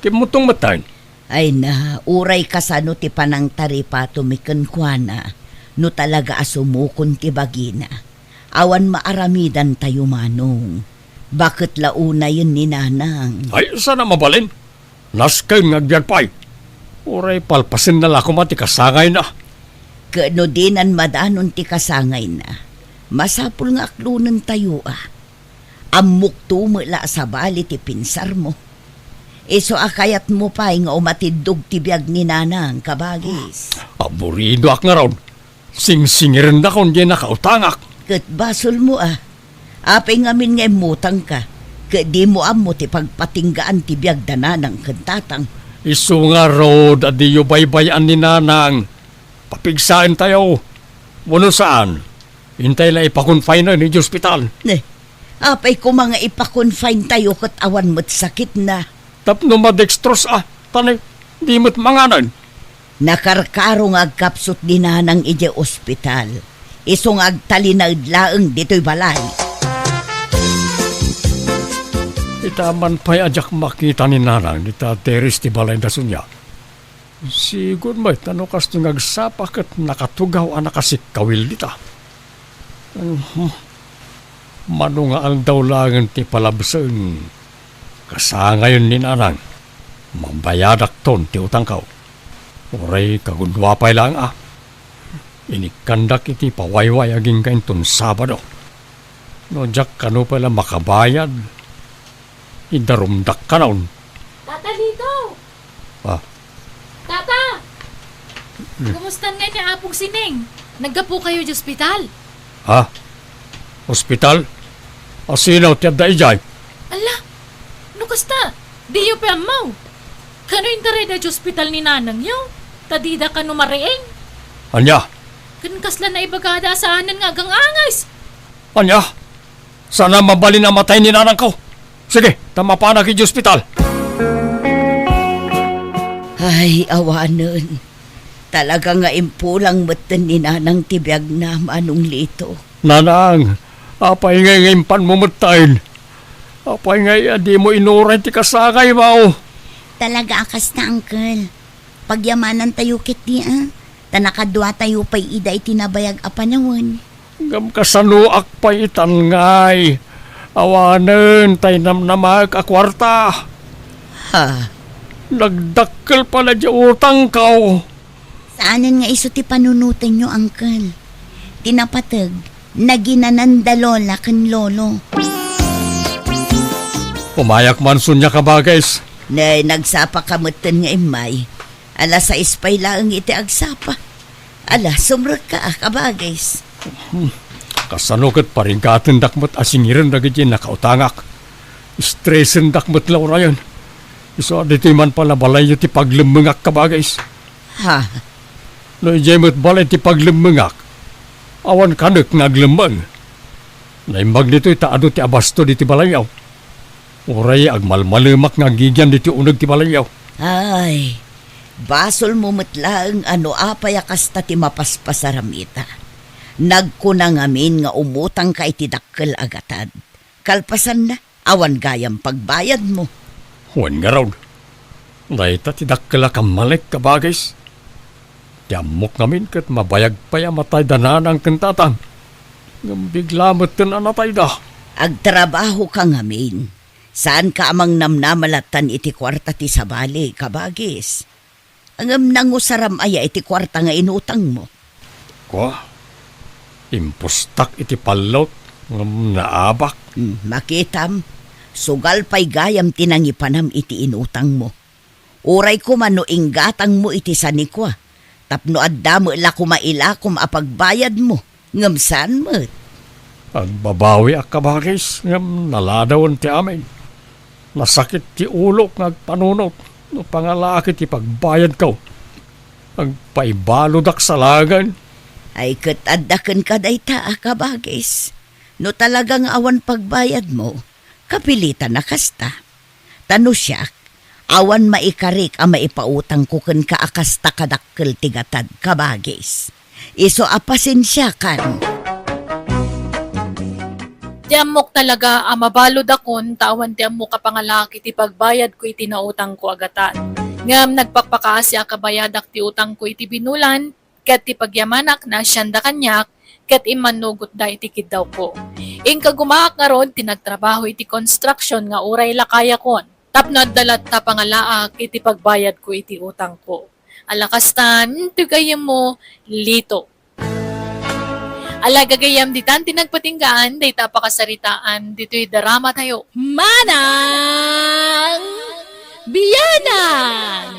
Speaker 2: Kimutong matayin.
Speaker 3: Ay na, uray kasano ti panang taripa tumikan kuana. No talaga asumukon ti bagina. Awan maaramidan tayo manong. Bakit launa yun ni nanang?
Speaker 2: Ay, sana mabalin. Naskay ngagbiag pa'y. Uray palpasin na lako mati kasangay na.
Speaker 3: Kano dinan madanon ti kasangay na. Masapul nga aklunan tayo Amok tumula sa bali ti pinsar mo. Iso akayat mo pa nga umatidog tibiyag ni nanang kabagis.
Speaker 2: Aburido ak nga ron. Sing-singirin na kon di nakautangak.
Speaker 3: Kat basol mo Apay ngamin nga imutang ka. Kat di mo amo ti pagpatinggaan tibiyag dananang kantatang.
Speaker 2: Isu nga rod at di yu baybayan ni nanang. Papigsaan tayo. Wano saan? Hintay lang ipakonfine na ni hospital.
Speaker 3: Apay ko mga ipakonfine tayo kat awan mo't sakit na.
Speaker 2: Tapno madextros tanay, di mo't manganan.
Speaker 3: Nakarkarong agkapsot din nanang ije ospital. Isong agtalinag laeng dito'y balay.
Speaker 2: Itaman pa'y ajak makita ni nanang ni Teres ti balay da sunya. Sigur may tanukas nung agsapak at nakatugaw ang nakasikawil dita. Manungaan daw lang ti palabsan. Kasangayon ni nanang, mambayadak ton ti utang kaw. Oray kagundwapay lang Inikandak iti pawayway aging kain ton Sabado. No jak kano pala makabayad. Idarumdak ka naon.
Speaker 1: Tata dito! Tata! Kumusta nga niya apong sining? Naggapo kayo di ospital?
Speaker 2: Hospital? Asinaw ti adda ijay.
Speaker 1: Ala! Nukasta? Di yu pa amaw? Kano yung tare da di ospital ni nanang yu? Tadida ka numariing?
Speaker 2: Anya?
Speaker 1: Kan kasla na ibagada sa anan nga gang angay.
Speaker 2: Anya? Sana mabalin na matay ni nanang ko. Sige, tama pa na ki hospital.
Speaker 3: Ay, awanon. Talaga nga impulang matan ni nanang tibiyag na manong lito.
Speaker 2: Nanang, apay ngay impan mo matayin. Apay ngay di mo inuray ti kasakay mao.
Speaker 4: Talaga akas na, Uncle. Pagyamanan tayo kit di Tanakadwa tayo pa'y iday tinabayag apanawon.
Speaker 2: Gam kasanuak pa itan ngay. Awanen tay namnamag akwarta. Nagdakkel pala di utang kaw.
Speaker 4: Saanan nga iso ti panunutan nyo, Uncle? Tinapatag, naginanandalo lakan lolo.
Speaker 2: Pumayak man sunya ka ba guys?
Speaker 3: Na nagsapa kamutan nga imay. Ala sa ispay lang iti agsapa. Ala, sumrot ka kabagais.
Speaker 2: Kasanukat pa rin katin dakmat asingiran na ganyan nakautangak. Stressin dakmat lang rayon. Iso dito man pala balay nyo ti paglimengak kabagais. No ijemot balay ti paglimengak. Awan kanek ngaglimeng. Naimbag dito itaado ti abasto diti balayaw. Uray agmalmalimak ngagigyan diti unag ti balayaw.
Speaker 3: Ay, basol mo matlaang apay akasta ti mapaspasaramita. Nagkunang amin nga umutang ka iti dakkel agatad. Kalpasan na, awan gayam pagbayad mo.
Speaker 2: Huwag nga raw. Naita ti dakkel akamalik kabagais. Tiamok namin kat mabayag pa matay danan ang kantatang. Bigla matin anatay da.
Speaker 3: Agtrabaho ka ngamin. Saan ka amang namnamalatan iti kwarta ti sabali, kabagis? Ang nangusaram aya iti kwarta nga inutang mo.
Speaker 2: Kwa? Impostak iti palot ng naabak.
Speaker 3: Makitam, sugal pa'y gayam tinangipanam iti inutang mo. Uray ko man no inggatang mo iti sanikwa. Tapno adda mo ila kumailakom apagbayad mo. Ngamsan mo.
Speaker 2: Agbabawi ak kabagis ngam naladawan ti amin. Nasakit ti ulok ngagpanunot. No pangalaki ti pagbayad ko. Agpaibaludak sa lagan.
Speaker 3: Ay katadakan ka dayta kabagis. No talagang awan pagbayad mo, kapilitan na kasta. Tano siya, awan maikarik ang maipautang ko kan kaakasta kadakkel tigatad kabagis. Iso apasin siya kan.
Speaker 1: Tiamok talaga mabalod akon, tawan tiamok kapangalaki ti pagbayad ko iti nautang ko agatan. Ngam nagpakpakaasya kabayadak ti utang ko iti binulan, ket ti pagyamanak na siyanda kanyak, ket imanugot da iti kidaw ko. Ingka gumaak nga ron, tinagtrabaho iti construction nga uray lakaya kon. Tapno dalat ta pangalaak iti pagbayad ko iti utang ko. Alakastan, tugayem mo, lito. Alagagayam ditan tinagpatinggaan, dayta pakasaritaan, dito'y darama tayo. Manang!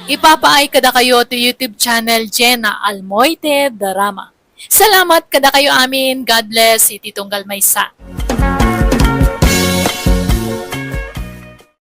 Speaker 1: Ipapaay kada kayo to YouTube channel Jenna Almoite Drama. Salamat kada kayo amin. God bless. Iti Tunggal Maysa.